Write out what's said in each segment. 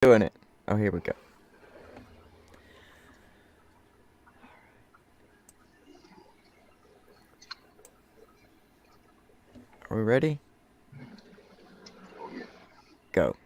Doing it. Oh, here we go. Are we ready? Go.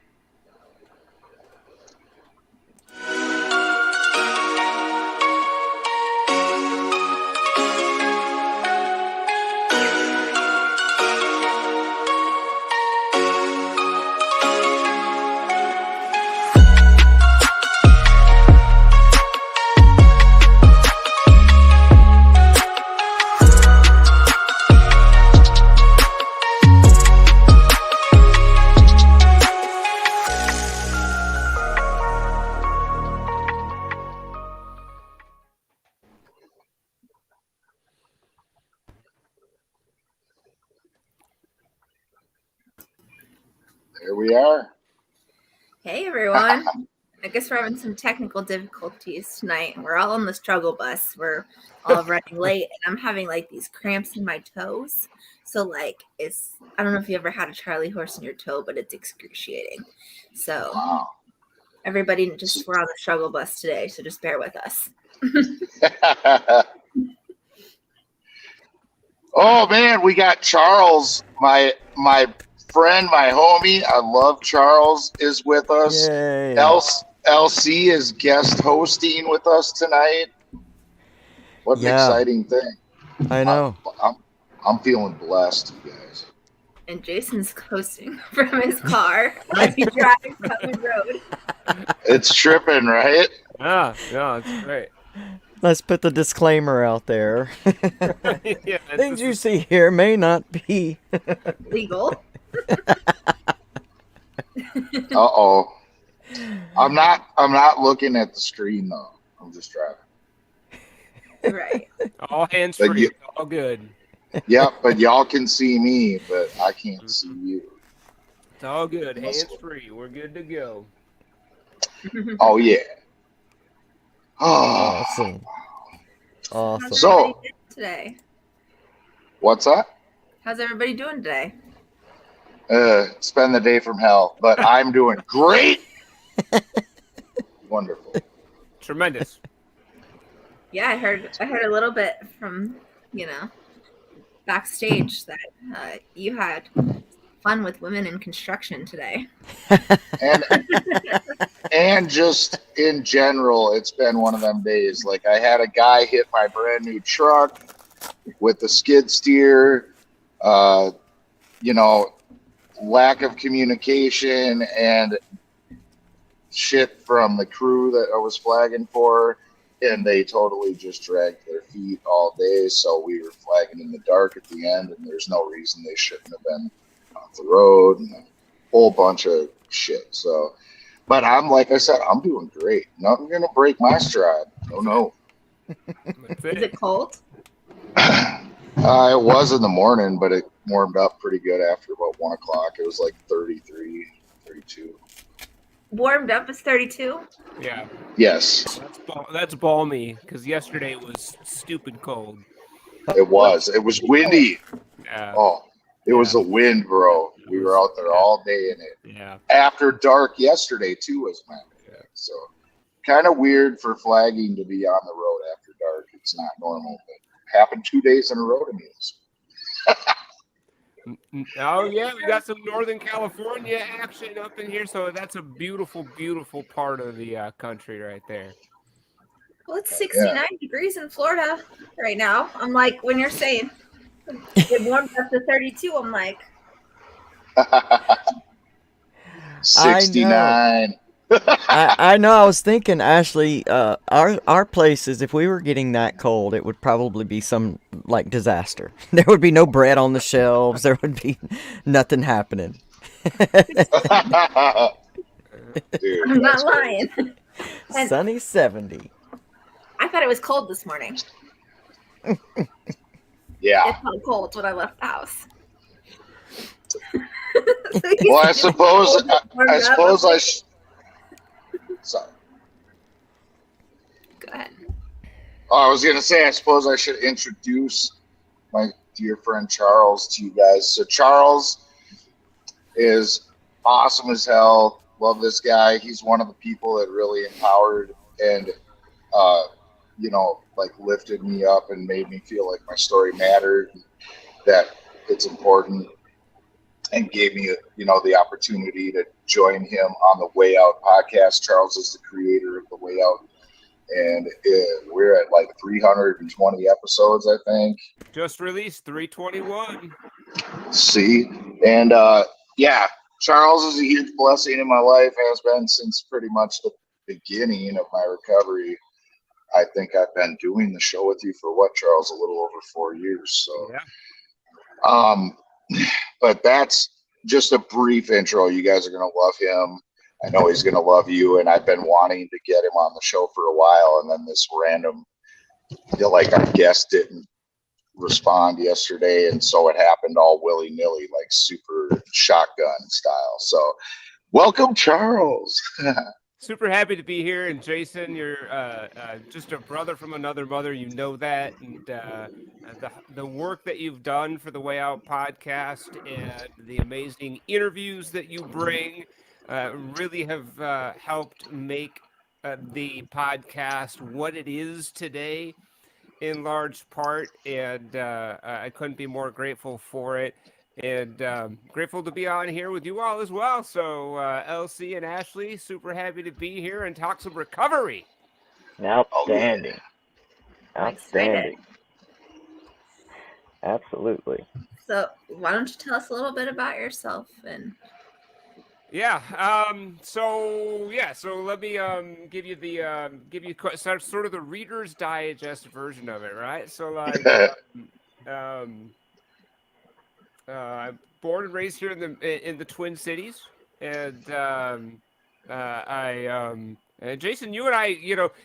Here we are. Hey everyone. I guess we're having some technical difficulties tonight. We're all on the struggle bus. We're all running late and I'm having like these cramps in my toes. So like I don't know if you ever had a Charlie horse in your toe, but it's excruciating. So Wow. everybody we're on the struggle bus today, so just bear with us. Oh man, we got Charles, my friend, my homie. I love Charles is with us. Yay. LC is guest hosting with us tonight. What an exciting thing. I know. I'm feeling blessed, you guys. And Jason's coasting from his car like he's driving down the road. It's tripping, right? Yeah, it's great. Let's put the disclaimer out there. Yeah, Things you see here may not be legal. Uh-oh. I'm not looking at the screen though. I'm just driving. Right. All hands free. All good. Yep, but y'all can see me, but I can't see you. It's all good. Hands free. We're good to go. Oh yeah. Awesome. Awesome. So today. What's that? How's everybody doing today? Spend the day from hell, but I'm doing great. Wonderful. Tremendous. Yeah, I heard a little bit from, backstage that you had fun with women in construction today. And just in general, it's been one of them days. Like I had a guy hit my brand new truck with the skid steer, lack of communication and shit from the crew that I was flagging for. And they totally just dragged their feet all day. So we were flagging in the dark at the end, and there's no reason they shouldn't have been off the road and a whole bunch of shit. So, but like I said, I'm doing great. Nothing going to break my stride. Oh, no. Is it cold? It was in the morning, but it warmed up pretty good after about 1 o'clock. It was like 33, 32. Warmed up is 32? Yeah. Yes. That's balmy, because yesterday was stupid cold. It was. It was windy. Yeah. Oh, it was a wind, bro. We were out there all day in it. Yeah. After dark yesterday, too, as a matter of fact. So kind of weird for flagging to be on the road after dark. It's not normal, but it happened 2 days in a row to me. Oh yeah, we got some Northern California action up in here, so that's a beautiful, beautiful part of the country right there. Well, it's 69 degrees in Florida right now. I'm like, when you're saying it warmed up to 32, I'm like 69. I know. I was thinking, Ashley, our places, if we were getting that cold, it would probably be some like disaster. There would be no bread on the shelves. There would be nothing happening. Dude, I'm not lying. Sunny 70. I thought it was cold this morning. Yeah. It felt cold when I left the house. Well, I suppose I sorry. Go ahead. Oh, I was going to say, I suppose I should introduce my dear friend Charles to you guys. So Charles is awesome as hell. love this guy. He's one of the people that really empowered and, like lifted me up and made me feel like my story mattered, that it's important, and gave me, the opportunity to join him on the Way Out podcast. Charles is the creator of the Way Out, and we're at like 320 episodes, I think. Just released 321. See, and Charles is a huge blessing in my life, has been since pretty much the beginning of my recovery. I think I've been doing the show with you for what, Charles, a little over 4 years. So, yeah. But that's just a brief intro. You guys are going to love him. I know he's going to love you, and I've been wanting to get him on the show for a while, and then this random, our guest didn't respond yesterday, and so it happened all willy-nilly, like super shotgun style. So welcome, Charles. Super happy to be here. And Jason, you're just a brother from another mother. You know that. And the work that you've done for the Way Out podcast and the amazing interviews that you bring really have helped make the podcast what it is today, in large part. And I couldn't be more grateful for it. And grateful to be on here with you all as well. So LC and Ashley, super happy to be here and talk some recovery. Outstanding. Outstanding. Absolutely. So why don't you tell us a little bit about yourself? And so let me give you sort of the Reader's Digest version of it, right? So I'm born and raised here in the Twin Cities, and Jason, you and I,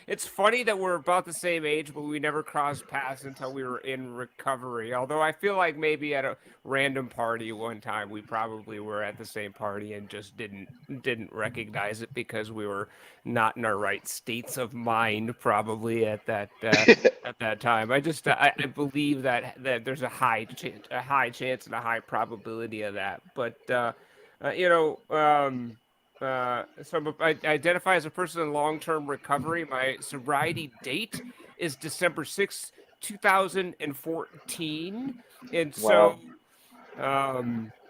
it's funny that we're about the same age, but we never crossed paths until we were in recovery. Although I feel like maybe at a random party one time we probably were at the same party and just didn't recognize it because we were not in our right states of mind probably at that at that time. I believe that there's a high chance and a high probability of that. But so I identify as a person in long-term recovery. My sobriety date is December 6th, 2014. And so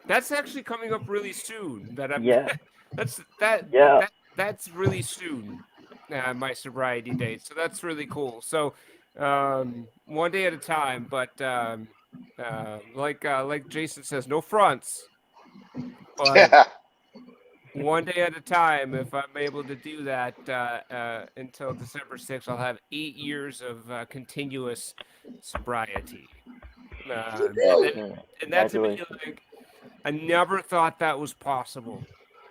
that's actually coming up really soon. That's really soon, my sobriety date. So that's really cool. So one day at a time, but like Jason says, no fronts. But one day at a time. If I'm able to do that until December 6th, I'll have 8 years of continuous sobriety. And that's like, I never thought that was possible.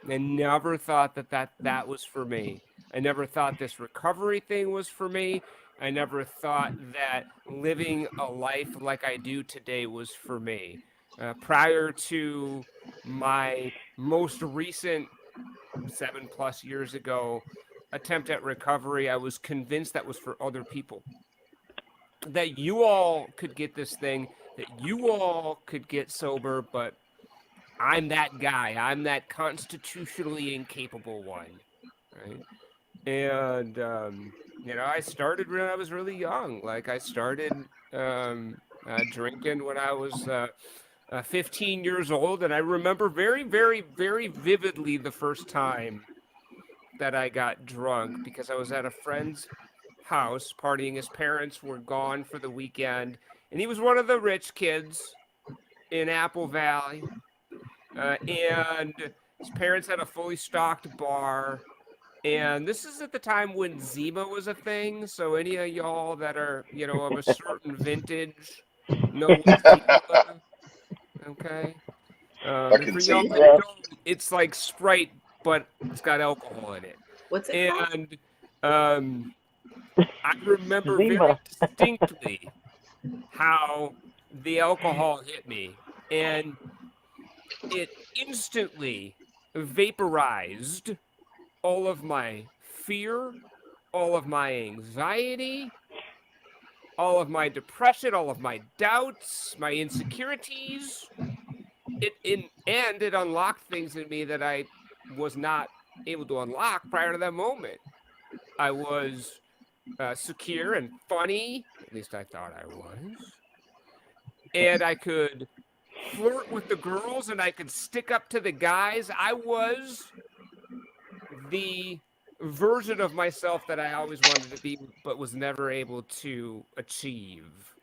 I never thought that was for me. I never thought this recovery thing was for me. I never thought that living a life like I do today was for me. Prior to my most recent 7+ years ago attempt at recovery, I was convinced that was for other people. That you all could get this thing, that you all could get sober, but I'm that guy. I'm that constitutionally incapable one, right? And I started when I was really young. Like I started drinking when I was 15 years old, and I remember very, very, very vividly the first time that I got drunk because I was at a friend's house partying. His parents were gone for the weekend, and he was one of the rich kids in Apple Valley, and his parents had a fully stocked bar. And this is at the time when Zima was a thing, so any of y'all that are, of a certain vintage know what Zima was. Okay. For y'all that don't, it's like Sprite, but it's got alcohol in it. What's it called? And I remember very distinctly how the alcohol hit me, and it instantly vaporized all of my fear, all of my anxiety, all of my depression, all of my doubts, my insecurities. It unlocked things in me that I was not able to unlock prior to that moment. I was secure and funny, at least I thought I was, and I could flirt with the girls and I could stick up to the guys. I was the version of myself that I always wanted to be, but was never able to achieve.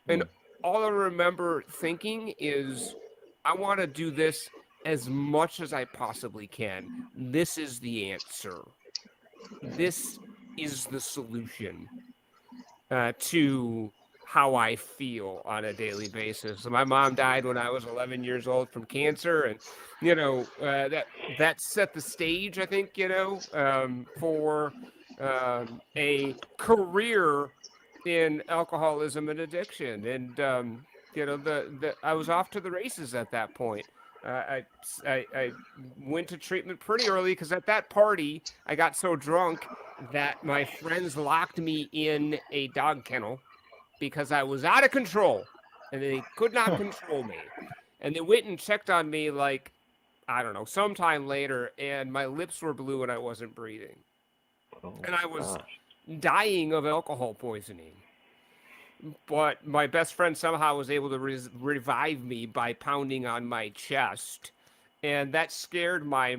And all I remember thinking is, I want to do this as much as I possibly can. This is the answer. This is the solution to how I feel on a daily basis. So my mom died when I was 11 years old from cancer, and that set the stage, I think, for a career in alcoholism and addiction. And I was off to the races at that point. I went to treatment pretty early because at that party I got so drunk that my friends locked me in a dog kennel because I was out of control and they could not control me. And they went and checked on me like, I don't know, sometime later, and my lips were blue and I wasn't breathing. And I was dying of alcohol poisoning. But my best friend somehow was able to revive me by pounding on my chest. And that scared my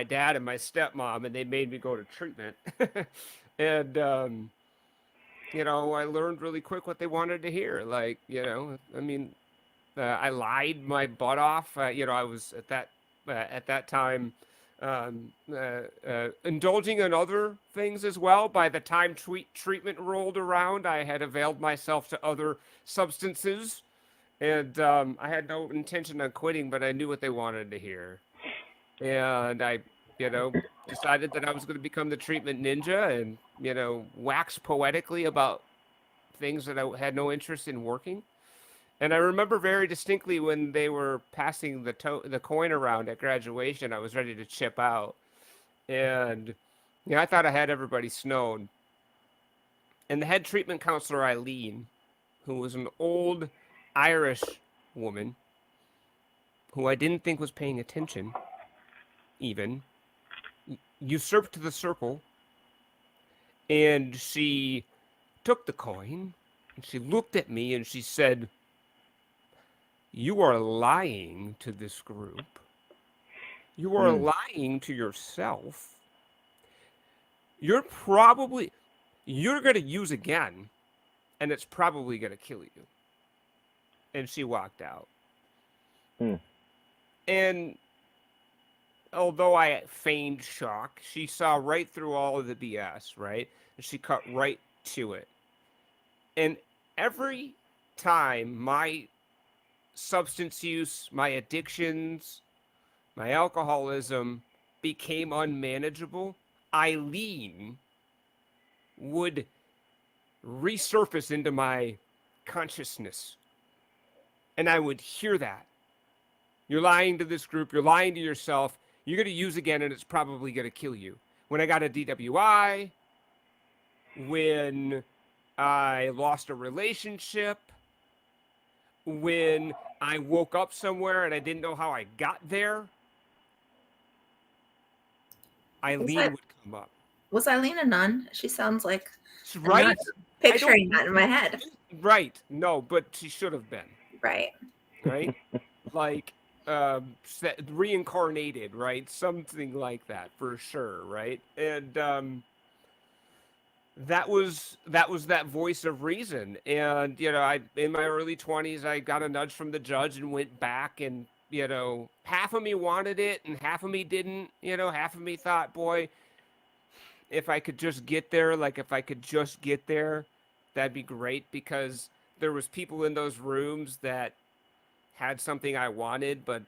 dad and my stepmom, and they made me go to treatment. And, I learned really quick what they wanted to hear. Like, I lied my butt off. I was at that time indulging in other things as well. By the time treatment rolled around, I had availed myself to other substances, and I had no intention on quitting, but I knew what they wanted to hear. And I, decided that I was going to become the treatment ninja and, wax poetically about things that I had no interest in working. And I remember very distinctly when they were passing the coin around at graduation, I was ready to chip out. And I thought I had everybody snowed. And the head treatment counselor, Eileen, who was an old Irish woman who I didn't think was paying attention, even, usurped the circle. And she took the coin and she looked at me and she said, "You are lying to this group. You are lying to yourself. You're going to use again, and it's probably going to kill you." And she walked out. And although I feigned shock, she saw right through all of the BS, right? And she cut right to it. And every time my substance use, my addictions, my alcoholism became unmanageable, Eileen would resurface into my consciousness. And I would hear that. You're lying to this group. You're lying to yourself. You're going to use again, and it's probably going to kill you. When I got a DWI, when I lost a relationship, when I woke up somewhere and I didn't know how I got there, Eileen would come up. Was Eileen a nun? She sounds like right. I'm picturing that in my head. Right. No, but she should have been. Right. Right. Like reincarnated, right? Something like that for sure, right? And that was that voice of reason. And I in my early 20s, I got a nudge from the judge and went back, and half of me wanted it and half of me didn't. Half of me thought, boy, if I could just get there, that'd be great, because there was people in those rooms that had something I wanted, but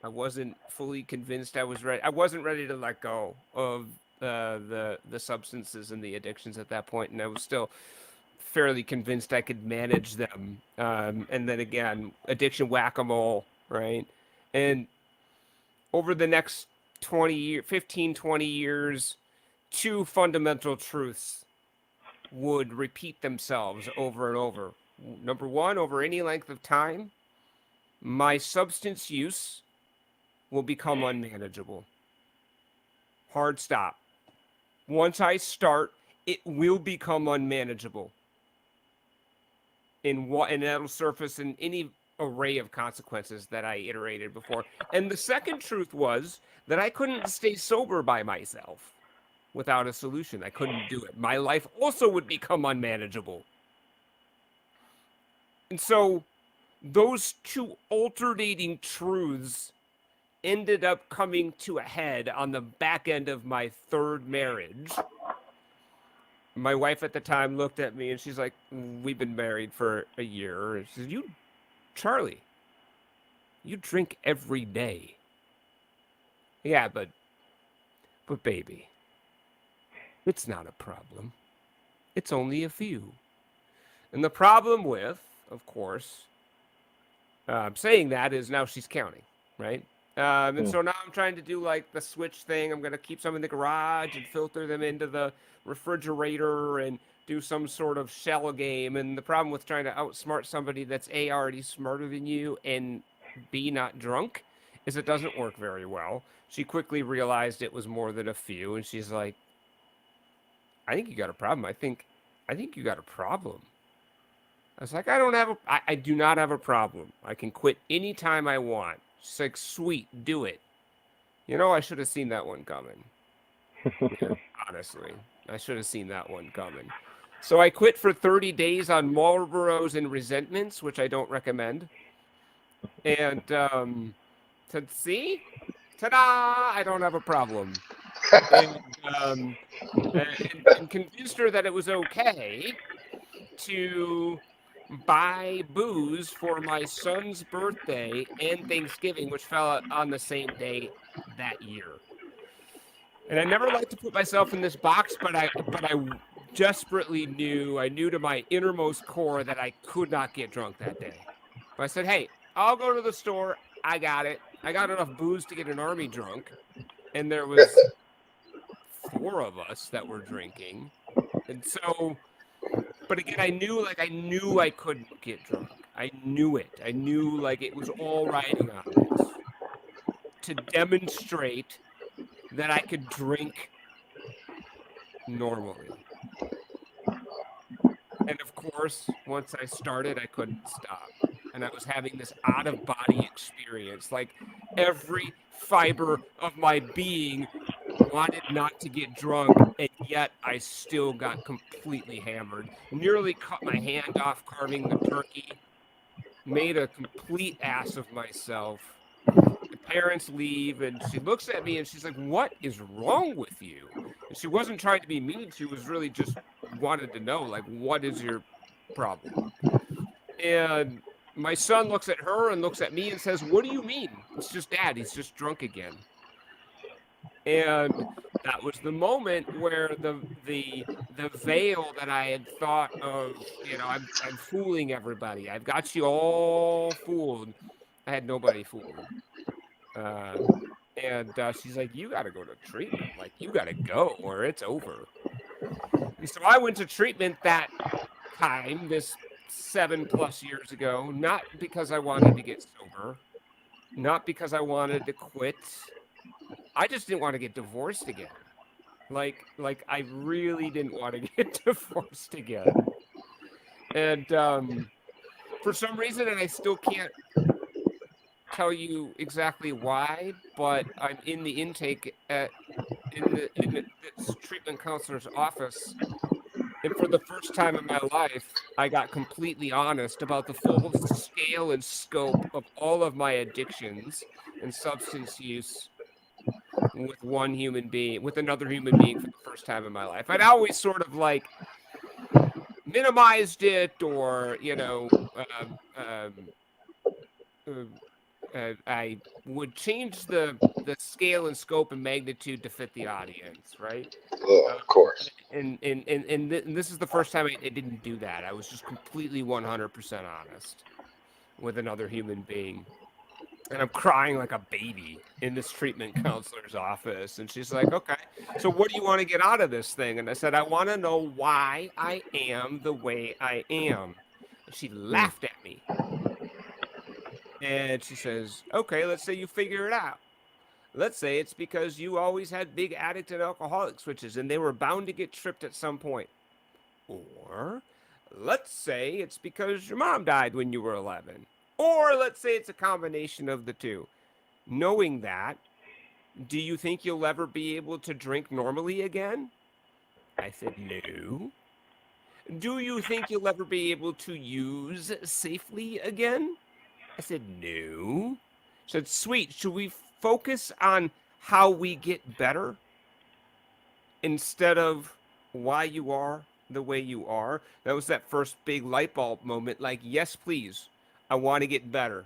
I wasn't fully convinced I was ready. I wasn't ready to let go of the substances and the addictions at that point, and I was still fairly convinced I could manage them. And then again, addiction whack-a-mole, right? And over the next 15, 20 years, two fundamental truths would repeat themselves over and over. Number one, over any length of time, my substance use will become unmanageable. Hard stop. Once I start, it will become unmanageable. And that'll surface in any array of consequences that I iterated before. And the second truth was that I couldn't stay sober by myself without a solution. I couldn't do it. My life also would become unmanageable. And so those two alternating truths ended up coming to a head on the back end of my third marriage. My wife at the time looked at me and she's like, we've been married for a year. And she said, Charlie, you drink every day. Yeah, but baby, it's not a problem. It's only a few. And the problem with, of course, saying that is now she's counting, right? And so now I'm trying to do like the switch thing. I'm going to keep some in the garage and filter them into the refrigerator and do some sort of shell game. And the problem with trying to outsmart somebody that's A, already smarter than you, and B, not drunk, is it doesn't work very well. She quickly realized it was more than a few. And she's like, I think you got a problem. I think you got a problem. I was like, I do not have a problem. I can quit anytime I want. She's like, sweet, do it. You know, I should have seen that one coming. Yeah, honestly, I should have seen that one coming. So I quit for 30 days on Marlboros and resentments, which I don't recommend. And said, see, ta-da, I don't have a problem. And convinced her that it was okay to buy booze for my son's birthday and Thanksgiving, which fell on the same day that year. And I never liked to put myself in this box, but I desperately knew to my innermost core that I could not get drunk that day. But I said, hey, I'll go to the store. I got it. I got enough booze to get an army drunk. And there was 4 of us that were drinking. And so, but again, I knew I couldn't get drunk. I knew it. I knew like it was all riding on this to demonstrate that I could drink normally. And of course, once I started, I couldn't stop. And I was having this out-of-body experience. Like every fiber of my being wanted not to get drunk, and yet I still got completely hammered. Nearly cut my hand off carving the turkey. Made a complete ass of myself. The parents leave, and she looks at me, and she's like, what is wrong with you? And she wasn't trying to be mean. She was really just wanted to know, like, what is your problem? And my son looks at her and looks at me and says, what do you mean? It's just Dad. He's just drunk again. And that was the moment where the veil that I had thought of, you know, I'm fooling everybody. I've got you all fooled. I had nobody fooled. And she's like, you got to go to treatment. Like, you got to go or it's over. And so I went to treatment that time, this 7+ years ago, not because I wanted to get sober, not because I wanted to quit. I just didn't want to get divorced again. Like I really didn't want to get divorced again. And for some reason, and I still can't tell you exactly why, but I'm in the intake in the treatment counselor's office. And for the first time in my life, I got completely honest about the full scale and scope of all of my addictions and substance use with one human being, with another human being for the first time in my life. I'd always sort of like minimized it, or, you know, I would change the scale and scope and magnitude to fit the audience, right? Of course. And this is the first time I didn't do that. I was just completely 100% honest with another human being. And I'm crying like a baby in this treatment counselor's office. And she's like, okay, so what do you want to get out of this thing? And I said, I want to know why I am the way I am. And she laughed at me. And she says, okay, let's say you figure it out. Let's say it's because you always had big addict and alcoholic switches and they were bound to get tripped at some point. Or let's say it's because your mom died when you were 11. Or let's say it's a combination of the two. Knowing that, do you think you'll ever be able to drink normally again? I said, no. Do you think you'll ever be able to use safely again? I said, no. She said, sweet, should we focus on how we get better instead of why you are the way you are? That was that first big light bulb moment. Like, yes, please. I want to get better.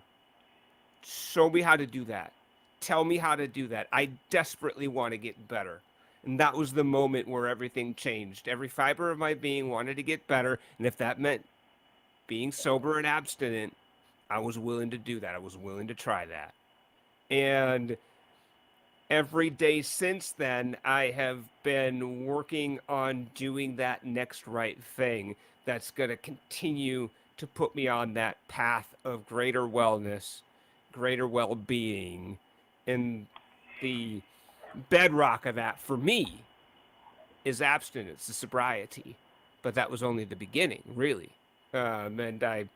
Show me how to do that. Tell me how to do that. I desperately want to get better. And that was the moment where everything changed. Every fiber of my being wanted to get better. And if that meant being sober and abstinent, I was willing to do that. I was willing to try that. And every day since then, I have been working on doing that next right thing that's going to continue to put me on that path of greater wellness, greater well-being. And the bedrock of that for me is abstinence, the sobriety. But that was only the beginning, really. And I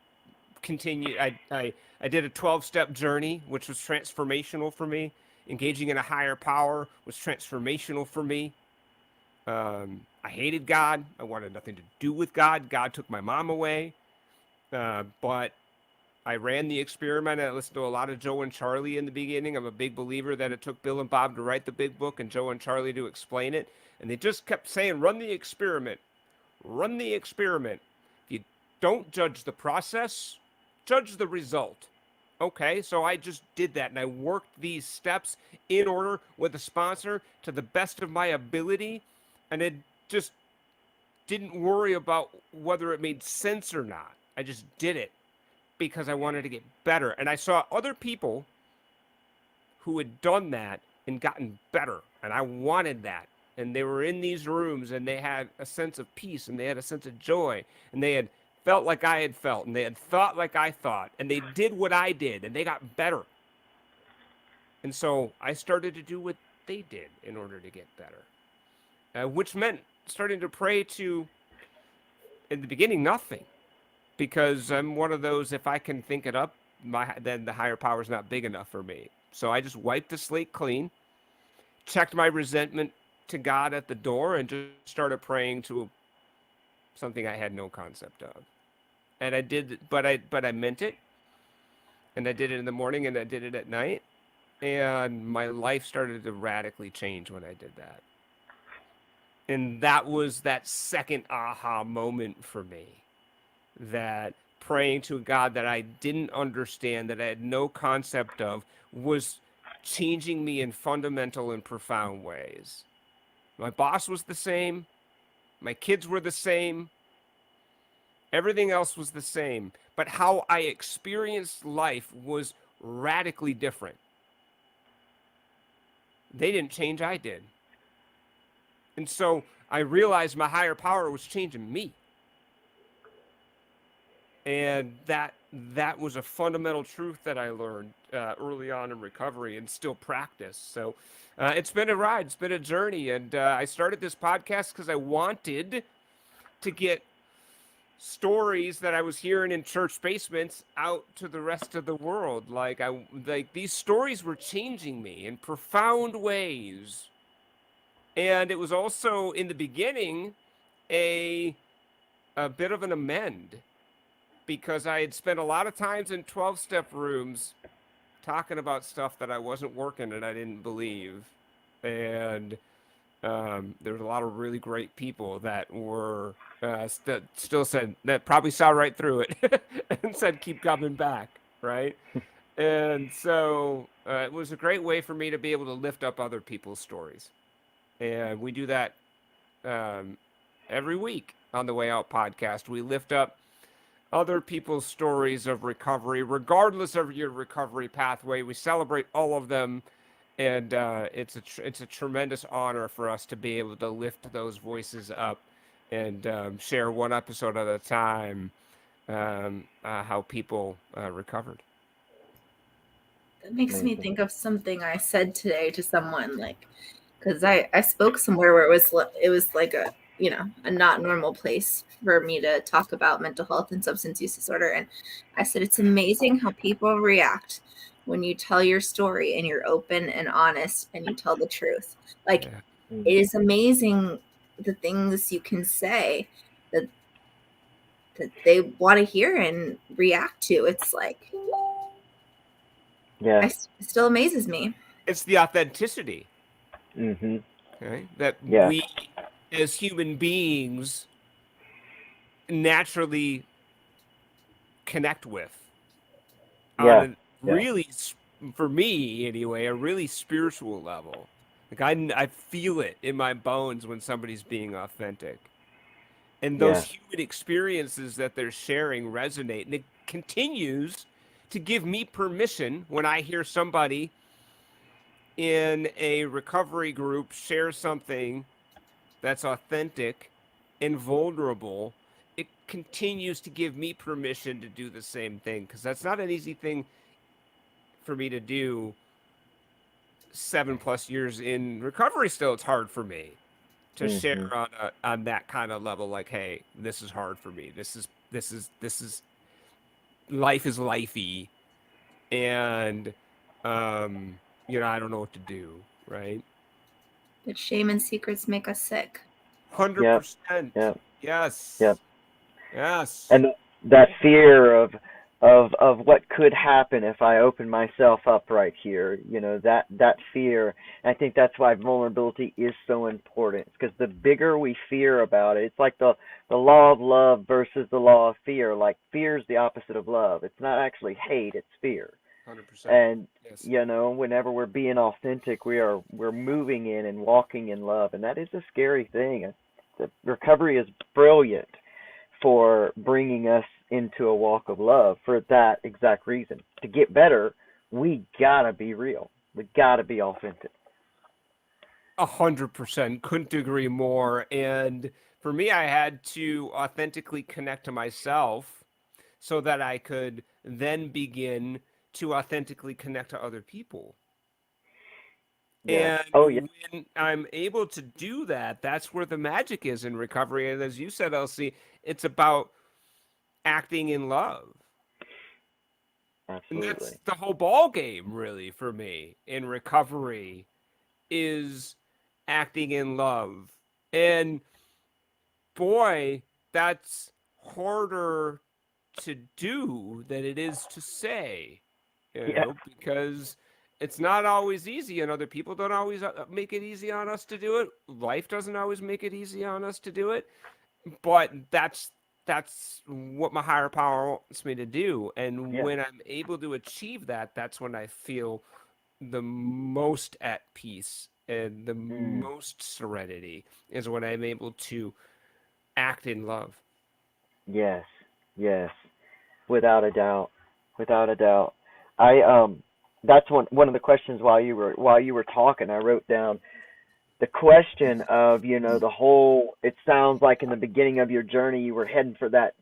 continued. I did a 12-step journey, which was transformational for me. Engaging in a higher power was transformational for me. I hated God. I wanted nothing to do with God. God took my mom away. But I ran the experiment. I listened to a lot of Joe and Charlie in the beginning. I'm a big believer that it took Bill and Bob to write the big book and Joe and Charlie to explain it. And they just kept saying, run the experiment. Run the experiment. If you don't judge the process, judge the result. Okay, so I just did that, and I worked these steps in order with a sponsor to the best of my ability, and it just didn't worry about whether it made sense or not. I just did it because I wanted to get better. And I saw other people who had done that and gotten better, and I wanted that. And they were in these rooms, and they had a sense of peace, and they had a sense of joy, and they had felt like I had felt, and they had thought like I thought, and they did what I did, and they got better. And so I started to do what they did in order to get better, which meant starting to pray to, in the beginning, nothing, because I'm one of those, if I can think it up, then the higher power is not big enough for me. So I just wiped the slate clean, checked my resentment to God at the door, and just started praying to something I had no concept of. And I did, but I meant it, and I did it in the morning, and I did it at night, and my life started to radically change when I did that. And that was that second aha moment for me, that praying to a God that I didn't understand, that I had no concept of, was changing me in fundamental and profound ways. My boss was the same. My kids were the same. Everything else was the same. But how I experienced life was radically different. They didn't change, I did. And so I realized my higher power was changing me. And that was a fundamental truth that I learned early on in recovery and still practice. So it's been a ride. It's been a journey. And I started this podcast because I wanted to get stories that I was hearing in church basements out to the rest of the world. Like these stories were changing me in profound ways. And it was also, in the beginning, a bit of an amend, because I had spent a lot of times in 12-step rooms talking about stuff that I wasn't working and I didn't believe. And there was a lot of really great people that were still said, that probably saw right through it and said, keep coming back, right? And so it was a great way for me to be able to lift up other people's stories. And we do that every week on the Way Out podcast. We lift up other people's stories of recovery, regardless of your recovery pathway. We celebrate all of them, and it's a tremendous honor for us to be able to lift those voices up and share one episode at a time how people recovered. It makes me Amazing. think of something I said today to someone, like, because I spoke somewhere where it was like a, you know, a not normal place for me to talk about mental health and substance use disorder. And I said, it's amazing how people react when you tell your story and you're open and honest and you tell the truth. Like, Yeah. it is amazing the things you can say that they want to hear and react to. It's like, Yeah. it still amazes me. It's the authenticity, Mm-hmm. okay, that Yeah. we as human beings naturally connect with on Yeah. a Yeah. really, for me anyway, a really spiritual level. Like I feel it in my bones when somebody's being authentic. And those Yeah. human experiences that they're sharing resonate. And it continues to give me permission when I hear somebody in a recovery group share something that's authentic and vulnerable. It continues to give me permission to do the same thing, because that's not an easy thing for me to do 7+ years in recovery. Still, it's hard for me to share Mm-hmm. on that kind of level. Like, hey, this is hard for me. This is life is lifey, and I don't know what to do. Right? But shame and secrets make us sick. 100%. Yep. Yes. Yep. Yes. And that fear of what could happen if I open myself up right here, that fear. And I think that's why vulnerability is so important, because the bigger we fear about it, it's like the law of love versus the law of fear. Like, fear is the opposite of love. It's not actually hate, it's fear. 100%. And Yes. whenever we're being authentic, we're moving in and walking in love, and that is a scary thing. The recovery is brilliant for bringing us into a walk of love for that exact reason. To get better, we gotta be real. We gotta be authentic. 100%. Couldn't agree more. And for me, I had to authentically connect to myself so that I could then begin to authentically connect to other people. Yeah. And Oh yeah. when I'm able to do that, that's where the magic is in recovery. And as you said, Elsie, it's about acting in love. And Absolutely. that's the whole ball game, really, for me in recovery, is acting in love. And boy, that's harder to do than it is to say, Yeah. because it's not always easy, and other people don't always make it easy on us to do it. Life doesn't always make it easy on us to do it, but that's what my higher power wants me to do. And Yeah. when I'm able to achieve that, that's when I feel the most at peace and the Mm. most serenity, is when I'm able to act in love. Yes. Yes. Without a doubt. Without a doubt. I that's one of the questions while you were talking, I wrote down the question of, the whole, it sounds like in the beginning of your journey you were heading for that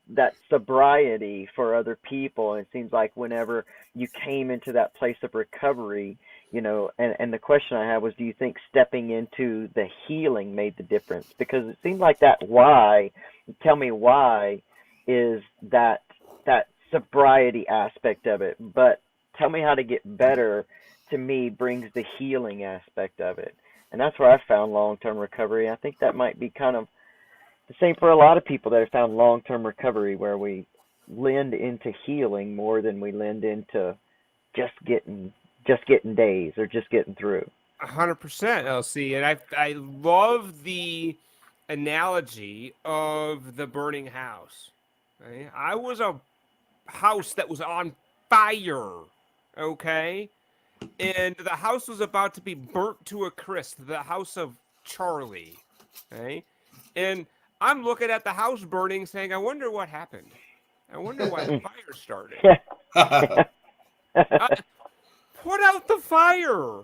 sobriety for other people, and it seems like whenever you came into that place of recovery, and the question I had was, do you think stepping into the healing made the difference? Because it seemed like that why, tell me why, is that sobriety aspect of it, but tell me how to get better, to me, brings the healing aspect of it. And that's where I found long-term recovery. I think that might be kind of the same for a lot of people that have found long-term recovery, where we lend into healing more than we lend into just getting days or just getting through. 100%, LC. And I love the analogy of the burning house. Okay? I was a house that was on fire. Okay? And the house was about to be burnt to a crisp, the house of Charlie. Okay? And I'm looking at the house burning, saying, I wonder what happened. I wonder why the fire started. Put out the fire.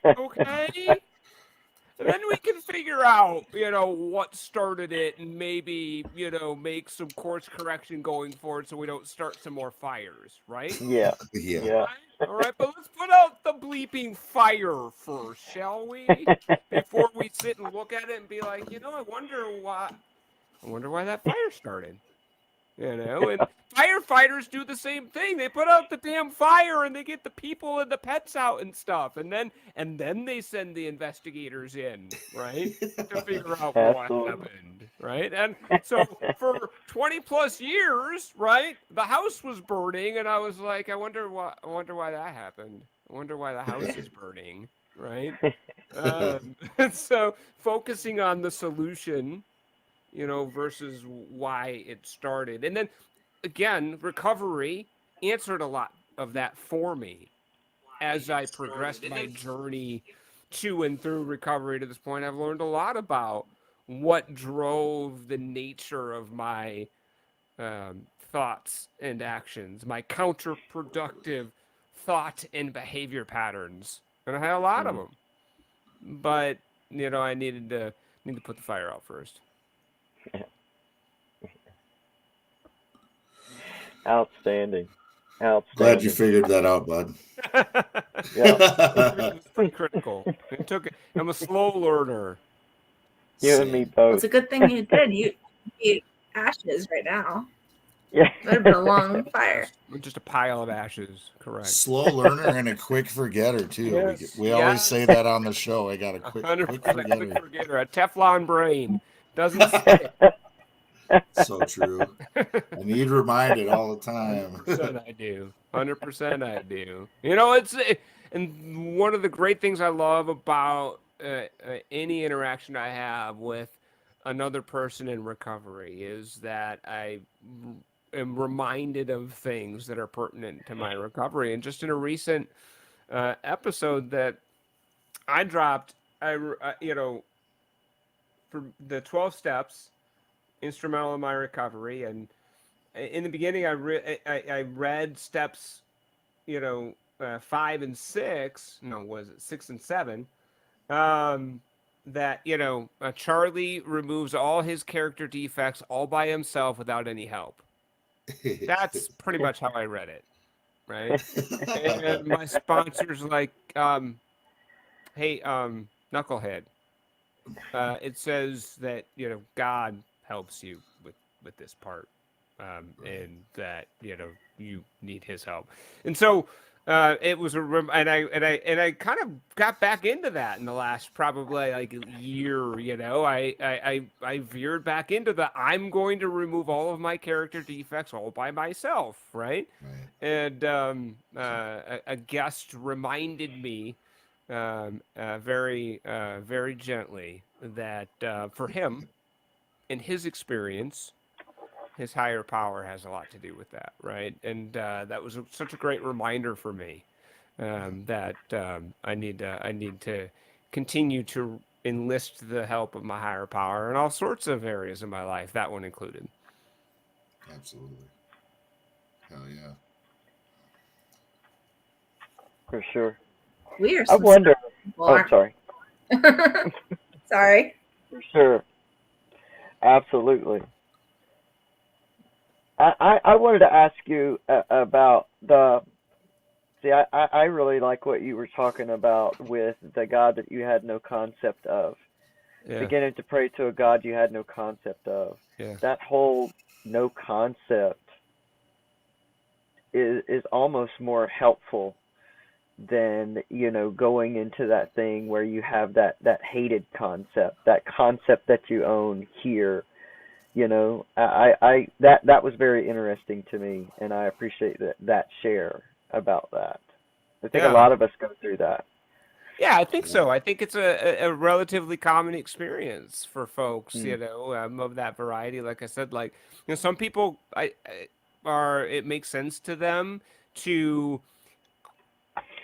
Okay? then we can figure out, what started it and maybe, make some course correction going forward so we don't start some more fires, right? Yeah. Yeah. All right, but let's put out the bleeping fire first, shall we? Before we sit and look at it and be like, I wonder why that fire started. And firefighters do the same thing. They put out the damn fire and they get the people and the pets out and stuff. And then they send the investigators in, right? To figure out what Absolutely. happened, right? And so for 20 plus years, right, the house was burning and I was like, I wonder why that happened. I wonder why the house is burning, right? So focusing on the solution, versus why it started. And then again, recovery answered a lot of that for me as I progressed my journey to and through recovery to this point. I've learned a lot about what drove the nature of my thoughts and actions, my counterproductive thought and behavior patterns. And I had a lot of them. But, I need to put the fire out first. Outstanding. Glad you figured that out, bud. Yeah. It's pretty critical. I'm a slow learner. You and me It's both. a good thing you did. You eat ashes right now. Yeah. It would have been a long fire. Just a pile of ashes, correct. Slow learner and a quick forgetter too. Yes, We always say that on the show. I got a quick 100% forgetter. quick forgetter. A Teflon brain. Doesn't stick. So true. I need reminded all the time. 100% I do. 100% I do. And one of the great things I love about any interaction I have with another person in recovery is that I am reminded of things that are pertinent to my recovery. And just in a recent episode that I dropped, for the 12 steps, instrumental in my recovery. And in the beginning, I read steps, 5 and 6. No, was it 6 and 7? That, Charlie removes all his character defects all by himself without any help. That's pretty much how I read it, right? And my sponsor's like, hey, knucklehead, it says that, God helps you with this part, and that, you need his help. And so it was and I kind of got back into that in the last probably like year. I veered back into the I'm going to remove all of my character defects all by myself, right? And a guest reminded me very very gently that for him, in his experience, his higher power has a lot to do with that, right? And that was such a great reminder for me that I need to continue to enlist the help of my higher power in all sorts of areas of my life, that one included. Absolutely. Hell yeah. For sure. We are. I wonder. Well, sorry. Sorry. For sure. Absolutely. I wanted to ask you about the. See, I really like what you were talking about with the God that you had no concept of. Yeah. Beginning to pray to a God you had no concept of. Yeah. That whole no concept is almost more helpful than, going into that thing where you have that hated concept, that concept that you own here. That was very interesting to me, and I appreciate that share about that. I think a lot of us go through that. Yeah, I think so. I think it's a relatively common experience for folks, of that variety. Like I said, some people, it makes sense to them to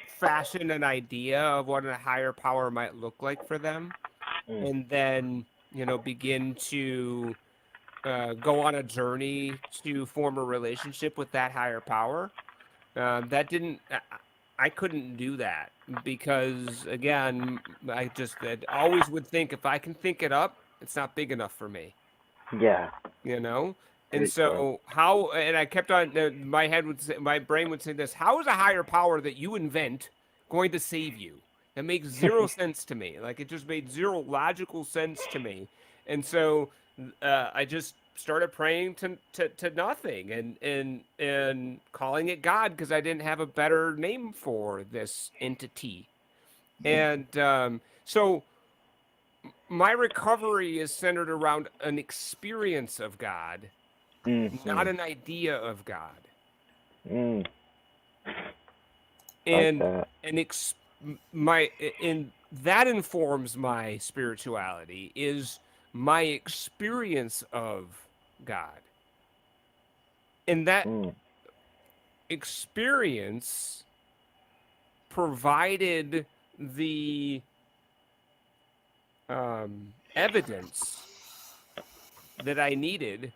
fashion an idea of what a higher power might look like for them, and then, begin to go on a journey to form a relationship with that higher power. That didn't. I couldn't do that because, again, I always would think if I can think it up, it's not big enough for me, Yeah. you know? And Great point. so and I kept on, my brain would say this, how is a higher power that you invent going to save you? That makes zero sense to me. Like, it just made zero logical sense to me. And so I just started praying to nothing and calling it God because I didn't have a better name for this entity. And so my recovery is centered around an experience of God, not Mm-hmm. an idea of God. Mm. Like And that. and my and that informs my spirituality is my experience of God. And that Mm. experience provided the evidence that I needed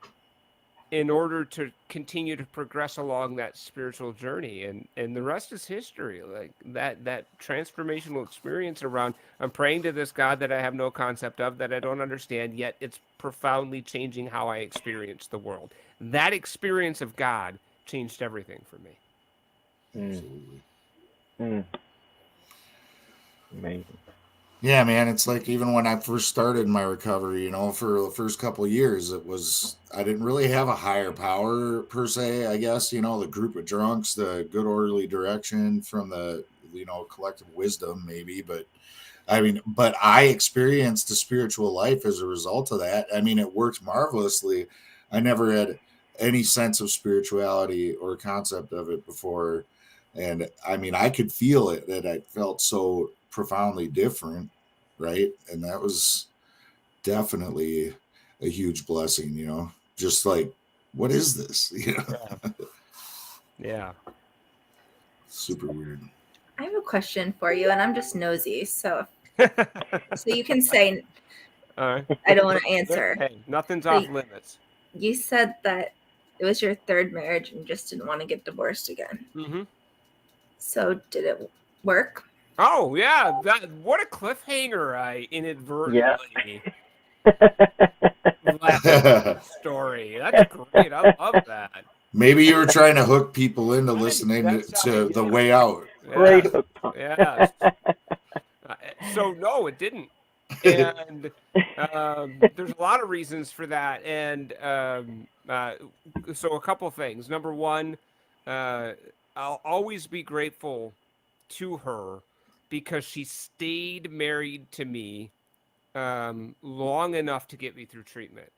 in order to continue to progress along that spiritual journey, and the rest is history. Like that transformational experience around, I'm praying to this God that I have no concept of, that I don't understand, yet it's profoundly changing how I experience the world. That experience of God changed everything for me. Mm. Absolutely. Mm. Amazing. Yeah, man, it's like even when I first started my recovery, for the first couple of years, I didn't really have a higher power per se, I guess, the group of drunks, the good orderly direction from the, collective wisdom maybe, but but I experienced a spiritual life as a result of that. I mean, it worked marvelously. I never had any sense of spirituality or concept of it before. And I mean, I could feel it that I felt so profoundly different. Right. And that was definitely a huge blessing, just like, what is this? Yeah. Yeah. Super weird. I have a question for you, and I'm just nosy, so you can say All right. I don't want to answer. Hey, nothing's So off limits. you said that it was your third marriage and just didn't want to get divorced again. Mm-hmm. So did it work? Oh yeah, what a cliffhanger! I Yeah. inadvertently left the story. That's great. I love that. Maybe you were trying to hook people into listening That's to The yeah, Way Out. Great yeah, hook point. yeah. So no, it didn't. And there's a lot of reasons for that. And so a couple things. Number one, uh, I'll always be grateful to her because she stayed married to me long enough to get me through treatment.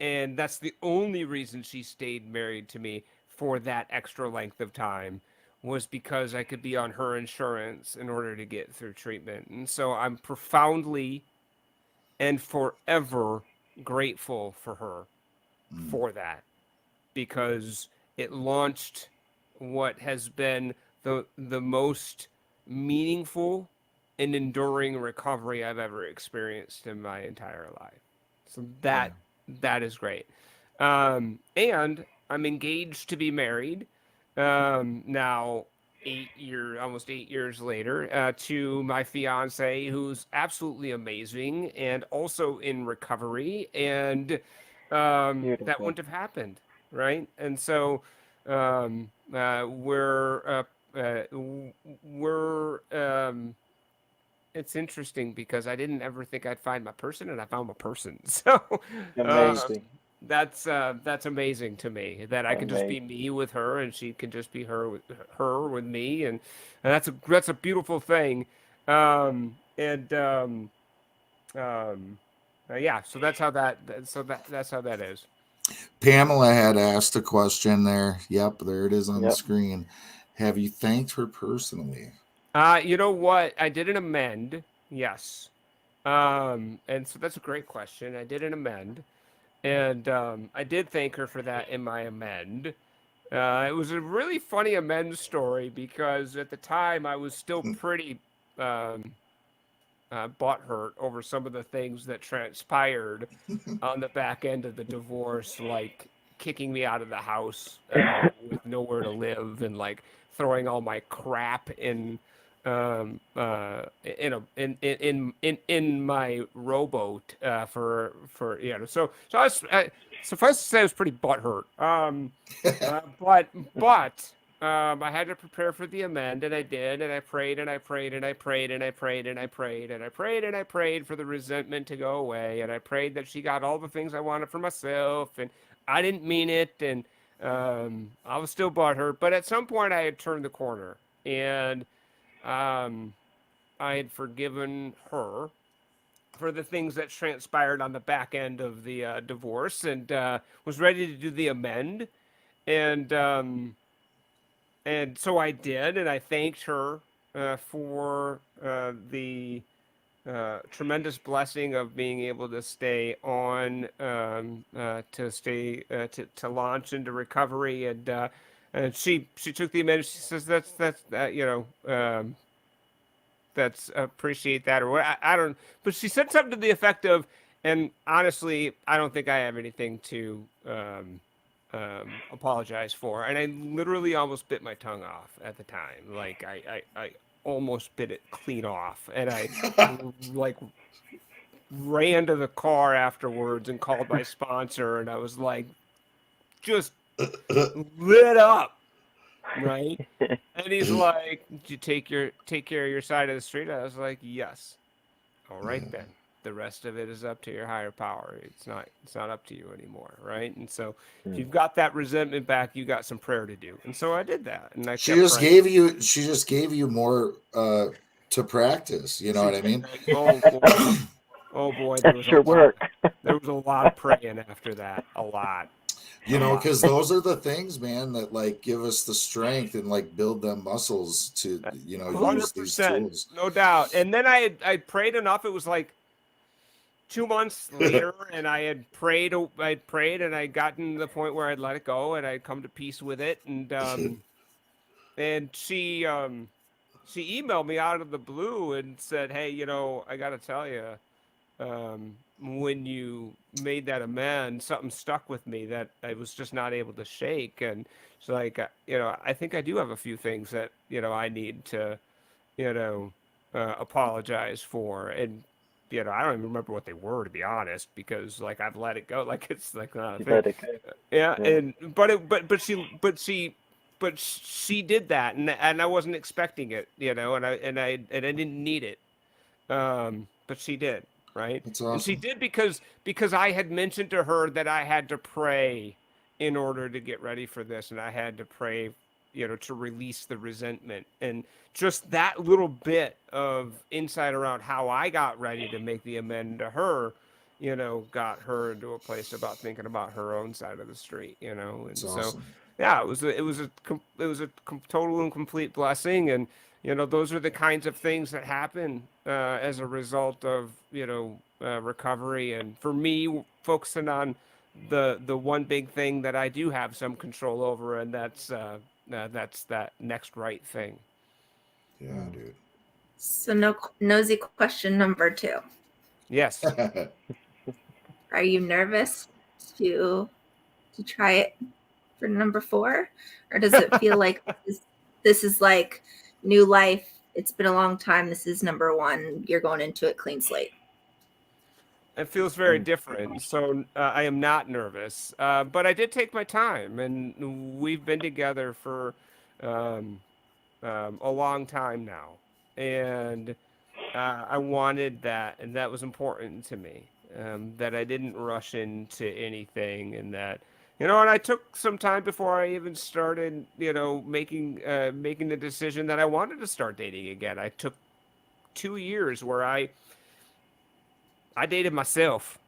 And that's the only reason she stayed married to me for that extra length of time, was because I could be on her insurance in order to get through treatment. And so I'm profoundly and forever grateful for her for that, because it launched what has been the most meaningful and enduring recovery I've ever experienced in my entire life. So that is great. And I'm engaged to be married now, almost 8 years later, to my fiance, who's absolutely amazing and also in recovery, and that Beautiful. wouldn't have happened, right? And so we're it's interesting because I didn't ever think I'd find my person, and I found my person. So um, Amazing. that's amazing to me, that I can just be Amazing. me with her, and she can just be her with me, and that's a beautiful thing. And yeah, so that's how that is. Pamela had asked a question there. Yep, there it is on the Yep. screen. Have you thanked her personally? You know what? I did an amend. Yes. And so that's a great question. I did an amend, and I did thank her for that in my amend. It was a really funny amend story because at the time I was still pretty um, butthurt over some of the things that transpired on the back end of the divorce, like kicking me out of the house with nowhere to live, and like throwing all my crap in in my rowboat for suffice to say I was pretty butthurt. But I had to prepare for the amend, and I did, and I prayed, and I prayed, and I prayed, and I prayed, and I prayed, and I prayed, and I prayed for the resentment to go away, and I prayed that she got all the things I wanted for myself, and I didn't mean it, and I was still butthurt, but at some point I had turned the corner, and I had forgiven her for the things that transpired on the back end of the divorce, and was ready to do the amend, and so I did, and I thanked her for the tremendous blessing of being able to stay on, to launch into recovery, and she took the amendment. She says that's appreciate that, or what, I don't. But she said something to the effect of, and honestly, I don't think I have anything to apologize for. And I literally almost bit my tongue off at the time. Like I almost bit it clean off, and I like ran to the car afterwards and called my sponsor, and I was like, just lit up, right? And he's like, "Did you take care of your side of the street?" I was like, "Yes." All right then. The rest of it is up to your higher power. It's not up to you anymore, right? And so if you've got that resentment back, you got some prayer to do. And so I did that. And I she just gave you more to practice. You know what I mean? Oh boy, That sure worked. There was a lot of praying after that. A lot. You know, because those are the things, man, that like give us the strength and like build them muscles to, you know, use these tools. No doubt. And then I prayed enough. It was like 2 months later, and I had prayed, and I'd gotten to the point where I'd let it go, and I'd come to peace with it. And and she emailed me out of the blue and said, "Hey, you know, I got to tell you, when you made that amend, something stuck with me that I was just not able to shake." And she's like, "You know, I think I do have a few things that, you know, I need to, you know, apologize for." And you know, I don't even remember what they were, to be honest, because like I've let it go, like it's like not a thing. Yeah, and but she did that, and I wasn't expecting it, you know, and I didn't need it, but she did, right? That's awesome. And she did because I had mentioned to her that I had to pray in order to get ready for this, and I had to pray, you know, to release the resentment. And just that little bit of insight around how I got ready to make the amend to her, you know, got her into a place about thinking about her own side of the street, you know. And That's awesome. So yeah, it was a total and complete blessing. And you know, those are the kinds of things that happen as a result of, you know, recovery. And for me, focusing on the one big thing that I do have some control over, and that's that next right thing. Yeah, dude. So nosy question number 2. Yes. Are you nervous to try it for number 4, or does it feel like this is like new life? It's been a long time. This is number 1. You're going into it clean slate. It feels very different. So I am not nervous, but I did take my time, and we've been together for a long time now, and I wanted that, and that was important to me, that I didn't rush into anything, and that, you know, and I took some time before I even started, you know, making the decision that I wanted to start dating again. I took 2 years where I dated myself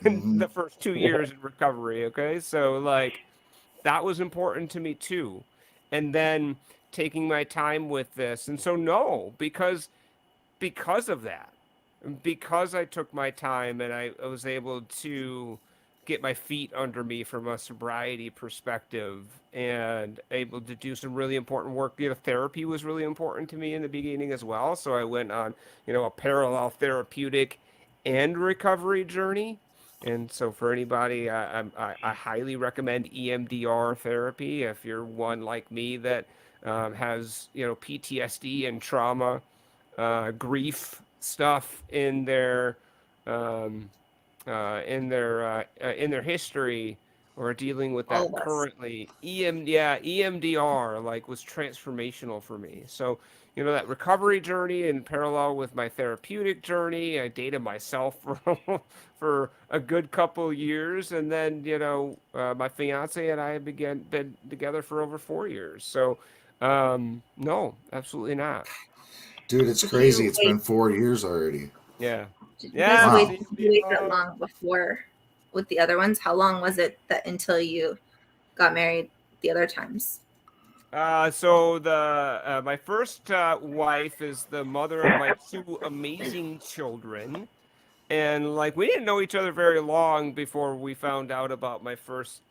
in the first 2 years in recovery. Okay. So like that was important to me too. And then taking my time with this. And so no, because of that, because I took my time and I was able to get my feet under me from a sobriety perspective and able to do some really important work. You know, therapy was really important to me in the beginning as well. So I went on, you know, a parallel therapeutic and recovery journey. And so for anybody, I highly recommend EMDR therapy if you're one like me that has, PTSD and trauma, grief stuff um, in their history, or dealing with All that of us. currently. EMDR like was transformational for me. So that recovery journey in parallel with my therapeutic journey. I dated myself for for a good couple years, and then my fiance and I have been together for over 4 years. So no, absolutely not. Dude, it's Did crazy. you It's wait? been 4 years already. Yeah. Did you guys Yes. Wow. wait that long before with the other ones? How long was it that until you got married the other times? So the my first wife is the mother of my two amazing children, and like we didn't know each other very long before we found out about my first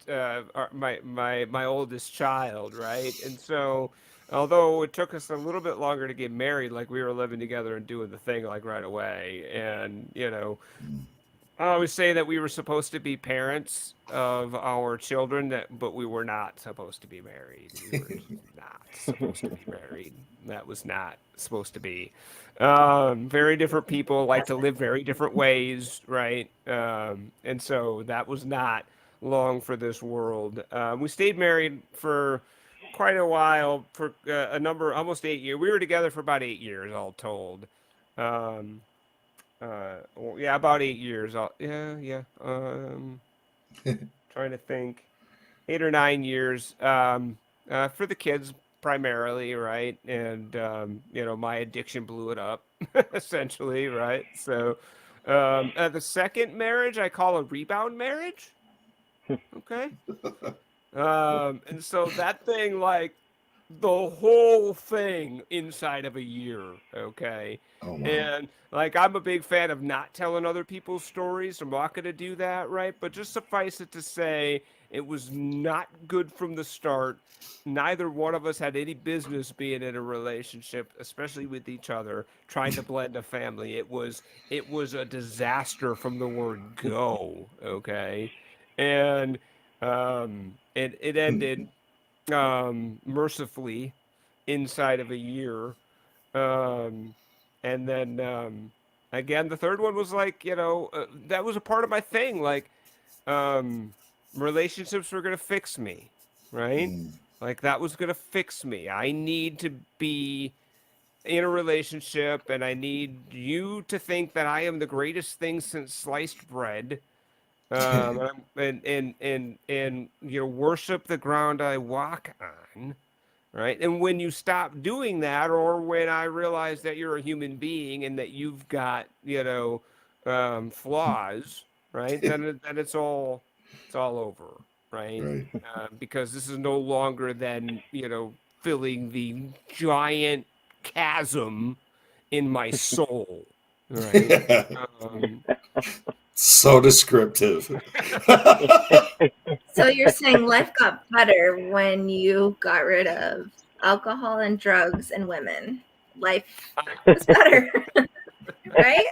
my oldest child, right? And so although it took us a little bit longer to get married, like we were living together and doing the thing like right away, and I always say that we were supposed to be parents of our children, but we were not supposed to be married. We were not supposed to be married. That was not supposed to be. Very different people like to live very different ways, right? And so that was not long for this world. We stayed married for quite a while, for almost 8 years. We were together for about 8 years, all told. Um, well, yeah, about 8 years. Yeah, yeah. Trying to think, 8 or 9 years. For the kids primarily, right? And my addiction blew it up, essentially, right? So, the second marriage I call a rebound marriage. Okay. And so that thing, like the whole thing inside of a year, okay? Oh, wow. And like I'm a big fan of not telling other people's stories. I'm not going to do that, right? But just suffice it to say, it was not good from the start. Neither one of us had any business being in a relationship, especially with each other, trying to blend a family. It was a disaster from the word go, okay? And it ended mercifully inside of a year. Um, and then again, the third one was like, that was a part of my thing. Like, um, relationships were gonna fix me, right? Mm. Like that was gonna fix me. I need to be in a relationship, and I need you to think that I am the greatest thing since sliced bread. And worship the ground I walk on, right? And when you stop doing that, or when I realize that you're a human being and that you've got flaws, right? Then it's all over, right? Right. Because this is no longer than filling the giant chasm in my soul, right? Um, So descriptive. So you're saying life got better when you got rid of alcohol and drugs and women. Life was better, right?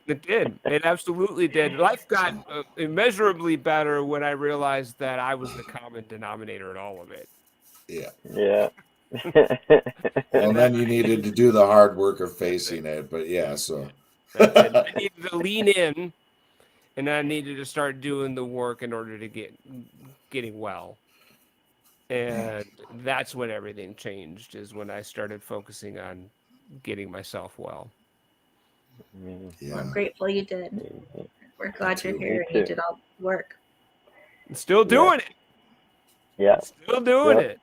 It did. It absolutely did. Life got immeasurably better when I realized that I was the common denominator in all of it. Yeah. Yeah. Well, And then then you needed to do the hard work of that's it. facing it. But yeah, so. That's it. I needed to lean in, and I needed to start doing the work in order to getting well. And that's when everything changed. Is when I started focusing on getting myself well. We're Yeah, grateful you did. We're me glad you're too. here Me and you too. did all the work. And still Yeah. doing it. Yeah. Still doing Yep. it.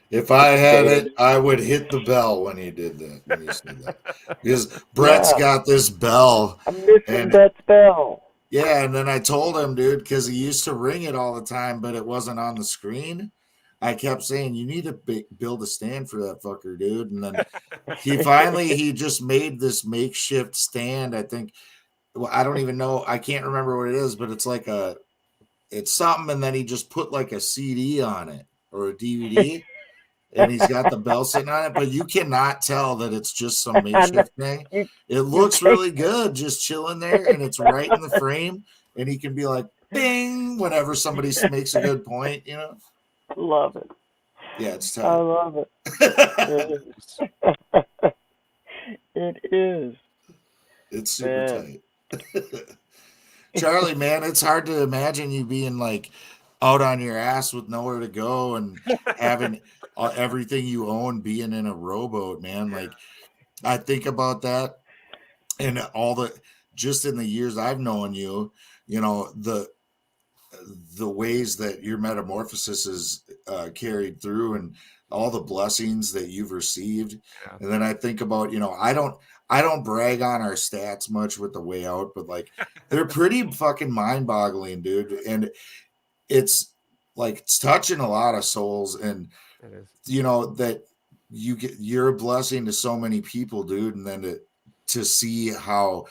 If I had So, it, I would hit the bell when he did that. When he said that, because Brett's yeah. got this bell, I'm missing and that spell. yeah, and then I told him, dude, because he used to ring it all the time, but it wasn't on the screen. I kept saying, you need to build a stand for that fucker, dude. And then he just made this makeshift stand. I think, well, I don't even know. I can't remember what it is, but it's something. And then he just put like a CD on it or a DVD. and he's got the bell sitting on it, but you cannot tell that it's just some makeshift thing. It looks really good, just chilling there, and it's right in the frame, and he can be like, bing, whenever somebody makes a good point, you know? Love it. Yeah, it's I tight. love it. It is. It's super tight. Charlie, man, it's hard to imagine you being like out on your ass with nowhere to go and having everything you own being in a rowboat, man. Like, I think about that, and just in the years I've known you, you know, the ways that your metamorphosis is carried through, and all the blessings that you've received. And then I think about, you know, I don't brag on our stats much with the way out, but like they're pretty fucking mind-boggling, dude. And it's like it's touching a lot of souls, and you know that you're a blessing to so many people, dude. And then to see how,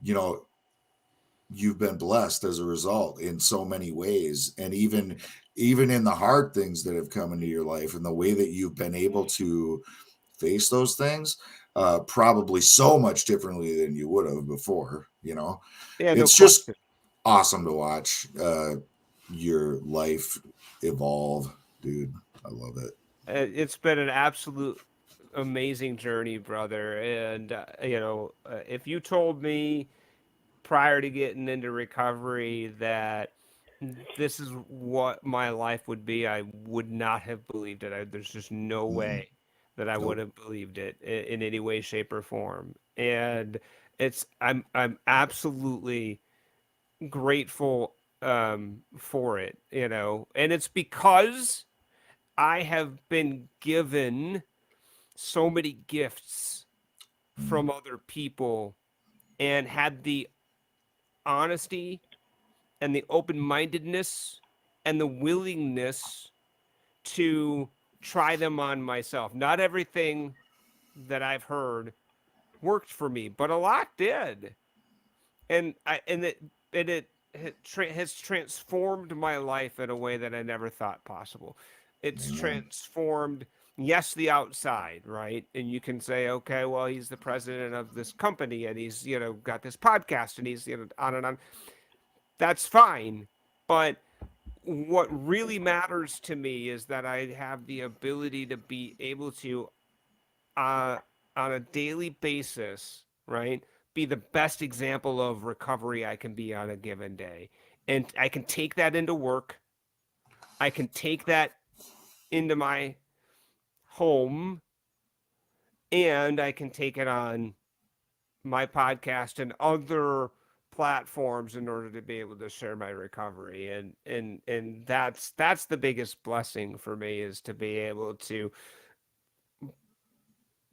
you know, you've been blessed as a result in so many ways, and even in the hard things that have come into your life, and the way that you've been able to face those things, probably so much differently than you would have before, you know. It's just awesome to watch your life evolve, dude. I love it. It's been an absolute amazing journey, brother. And you know, if you told me prior to getting into recovery that this is what my life would be, I would not have believed it. There's just no way that I would have believed it in any way, shape, or form. And I'm absolutely grateful for it, you know, and it's because I have been given so many gifts from other people and had the honesty and the open-mindedness and the willingness to try them on myself. Not everything that I've heard worked for me, but a lot did. And it has transformed my life in a way that I never thought possible. It's transformed, yes, the outside, right? And you can say, okay, well, he's the president of this company, and he's, you know, got this podcast, and he's, you know, on and on. That's fine. But what really matters to me is that I have the ability to be able to, on a daily basis, right, be the best example of recovery I can be on a given day. And I can take that into work. I can take that into my home, and I can take it on my podcast and other platforms in order to be able to share my recovery. And that's the biggest blessing for me, is to be able to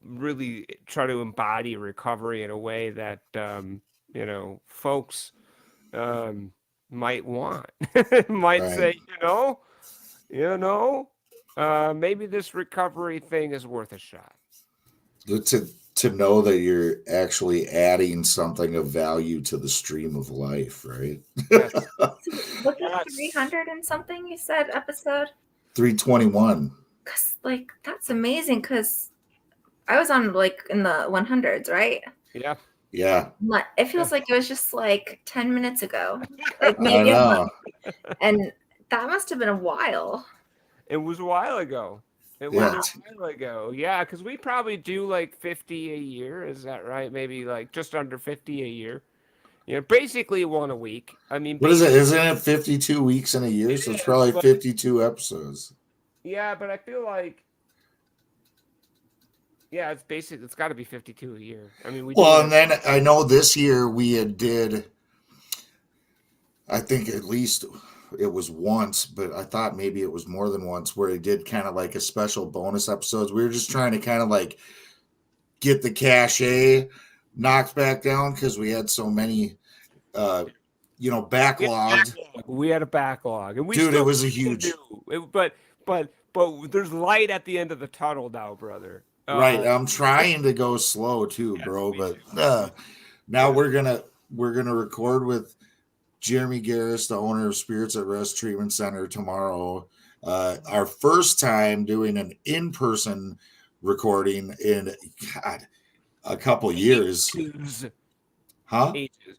really try to embody recovery in a way that you know, folks might want. Might say, you know, maybe this recovery thing is worth a shot. To know that you're actually adding something of value to the stream of life, right? Yes. Was it 300 and something you said episode? 321. Cause like that's amazing. Cause I was on like in the 100s, right? Yeah. Yeah. It feels like it was just like 10 minutes ago. Like maybe. I know. And that must have been a while. It was a while ago. It was a while ago. Yeah, because we probably do like 50 a year. Is that right? Maybe like just under 50 a year. You know, basically one a week. I mean, what is it? Isn't it 52 weeks in a year? So it's probably 52 episodes. Yeah, but I feel like, yeah, it's got to be 52 a year. I mean, and then I know this year we did, I think at least it was once, but I thought maybe it was more than once, where it did kind of like a special bonus episodes. We were just trying to kind of like get the cachet knocked back down, because we had so many, you know, backlogged. We had a backlog, and it was a huge. But there's light at the end of the tunnel now, brother. Right, I'm trying to go slow too, bro. But now we're gonna record with Jeremy Garris, the owner of Spirits at Rest Treatment Center, tomorrow. Our first time doing an in-person recording in a couple years. Huh?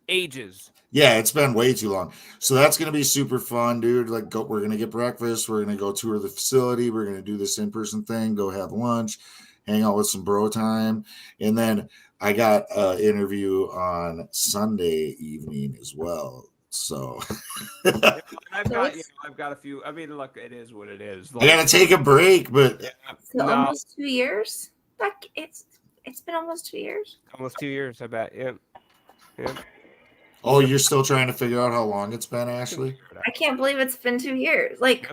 Ages. Yeah, it's been way too long. So that's gonna be super fun, dude. Like, we're gonna get breakfast. We're gonna go tour the facility. We're gonna do this in-person thing. Go have lunch, hang out with some bro time, and then I got an interview on Sunday evening as well. So I've got a few. I mean, look, it is what it is. I gotta take a break, but So almost 2 years. Like it's been almost 2 years. Almost 2 years, I bet. Yeah. Oh, you're still trying to figure out how long it's been, Ashley? I can't believe it's been 2 years. Like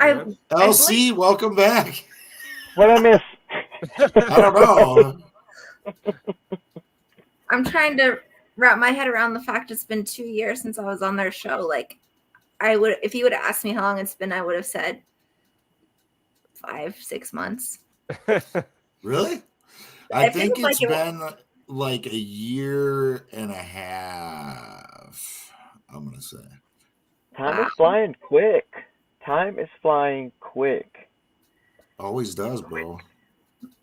LC, welcome back. What I miss? I don't know. I'm trying to wrap my head around the fact it's been 2 years since I was on their show. Like, I would, if you would have asked me how long it's been, I would have said 5-6 months. Really? I think it's it's been like a year and a half, I'm going to say. Time is flying quick. Time is flying quick. Always does, bro.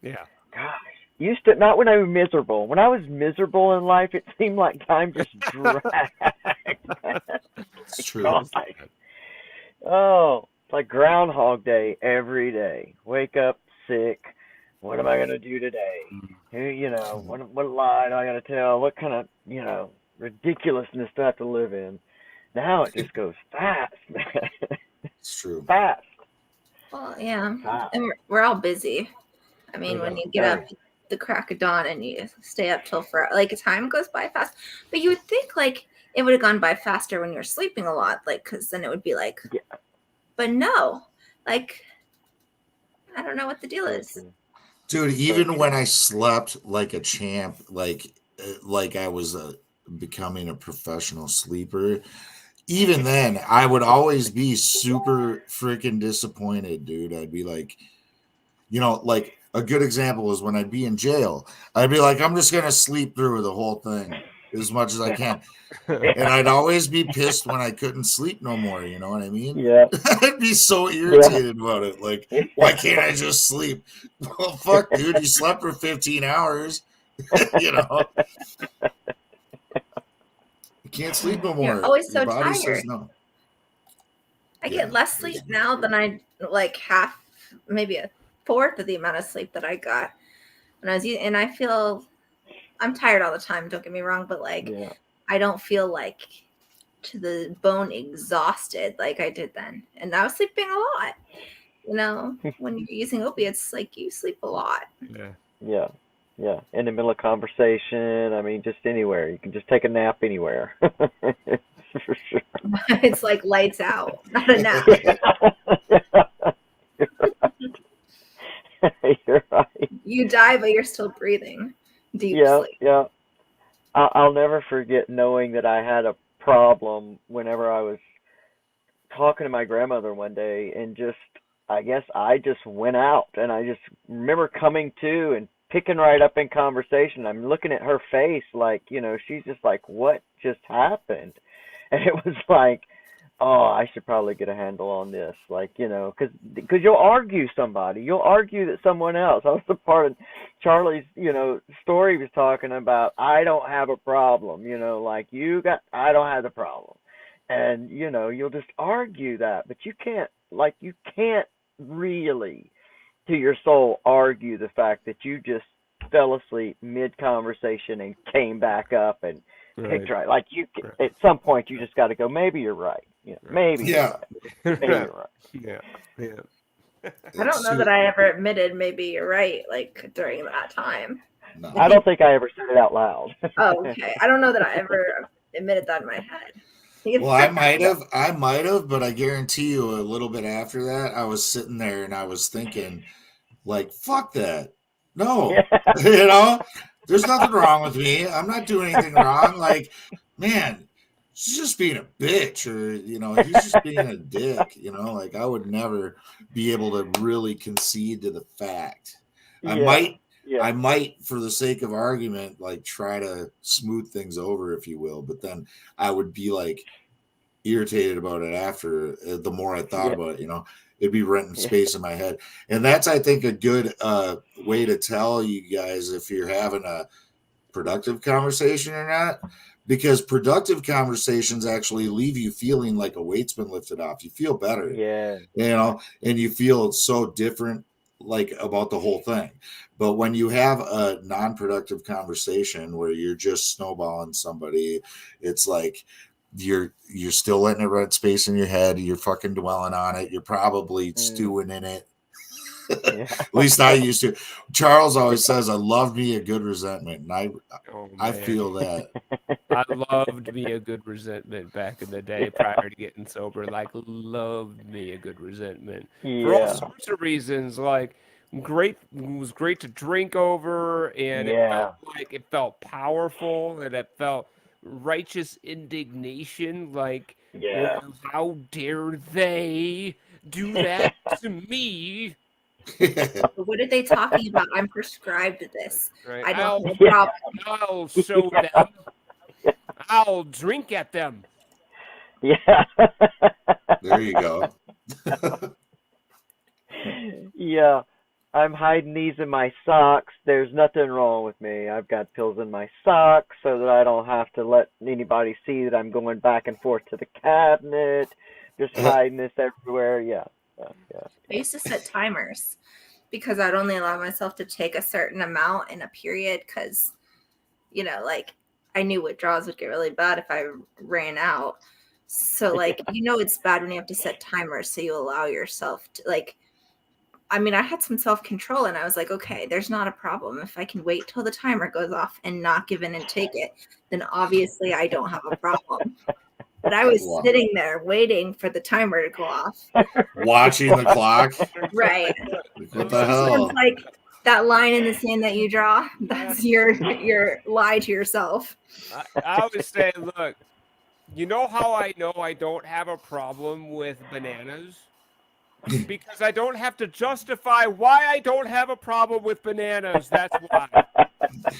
Yeah. Gosh. Used to, not when I was miserable. When I was miserable in life, it seemed like time just dragged. It's true. Oh, it's like Groundhog Day every day. Wake up sick. What am I going to do today? You know, what lie do I got to tell? What kind of, ridiculousness do I have to live in? Now it just goes fast, man. It's true. Fast. Well, yeah. And we're all busy. I mean, when you get up the crack of dawn and you stay up till like time goes by fast. But you would think like it would have gone by faster when you're sleeping a lot, like, because then it would be like, but no, like, I don't know what the deal is. Dude, even when I slept like a champ, like I was becoming a professional sleeper, even then I would always be super freaking disappointed, dude. I'd be like, like a good example is when I'd be in jail, I'd be like, I'm just going to sleep through the whole thing as much as I can. And I'd always be pissed when I couldn't sleep no more. You know what I mean? Yeah. I'd be so irritated about it. Like, why can't I just sleep? Well, fuck, dude, you slept for 15 hours. You can't sleep no more. You're always so Your body tired. says no. I get less sleep now than I like half, maybe a fourth of the amount of sleep that I got when I was using, and I feel I'm tired all the time. Don't get me wrong, but like I don't feel like to the bone exhausted like I did then, and I was sleeping a lot. When you're using opiates, like you sleep a lot. Yeah. In the middle of conversation, I mean, just anywhere. You can just take a nap anywhere. For sure. It's like lights out, not a nap. You're right. You die, but you're still breathing. Deep sleep. Yeah. I'll never forget knowing that I had a problem whenever I was talking to my grandmother one day, and I guess I just went out, and I just remember coming to and picking right up in conversation. I'm looking at her face like, she's just like, what just happened? And it was like, oh, I should probably get a handle on this. Like, because you'll argue somebody. You'll argue that someone else. I was a part of Charlie's, story he was talking about. I don't have a problem, like I don't have the problem. And, you'll just argue that. But you can't really, to your soul, argue the fact that you just fell asleep mid-conversation and came back up and picked right. Like at some point, you just got to go, maybe you're right. Maybe you're right. Maybe you're right. Yeah. I don't know that I ever admitted maybe you're right, like during that time. No. I don't think I ever said it out loud. Oh, okay. I don't know that I ever admitted that in my head. Well, I might have, but I guarantee you a little bit after that, I was sitting there and I was thinking, like, fuck that. No, there's nothing wrong with me. I'm not doing anything wrong. Like, man, she's just being a bitch, or, he's just being a dick, like I would never be able to really concede to the fact. I might, for the sake of argument, like try to smooth things over, if you will, but then I would be like irritated about it after, the more I thought about it, It'd be renting space in my head. And that's, I think, a good way to tell you guys if you're having a productive conversation or not, because productive conversations actually leave you feeling like a weight's been lifted off. You feel better, Yeah. and you feel so different, like, about the whole thing. But when you have a non-productive conversation where you're just snowballing somebody, it's like you're still letting it rent space in your head. You're fucking dwelling on it. You're probably stewing in it. Yeah. At least I used to. Charles always says, "I love me a good resentment," and I feel that. I loved me a good resentment back in the day prior to getting sober. Like, loved me a good resentment for all sorts of reasons. Like, it was great to drink over, and it felt powerful, and it felt righteous indignation. Like, well, how dare they do that to me? What are they talking about? I'm prescribed this. Right. I don't have a problem. I'll show them. I'll drink at them. Yeah. There you go. Yeah. I'm hiding these in my socks. There's nothing wrong with me. I've got pills in my socks so that I don't have to let anybody see that I'm going back and forth to the cabinet. Just hiding this everywhere. Yeah. I used to set timers because I'd only allow myself to take a certain amount in a period because, like, I knew withdrawals would get really bad if I ran out. So, like, it's bad when you have to set timers so you allow yourself to, like, I mean, I had some self-control and I was like, okay, there's not a problem. If I can wait till the timer goes off and not give in and take it, then obviously I don't have a problem. But I was sitting there waiting for the timer to go off. Watching the clock. Right. What the hell? It's like that line in the sand that you draw. That's your lie to yourself. I always say, look, you know how I know I don't have a problem with bananas? Because I don't have to justify why I don't have a problem with bananas. That's why. I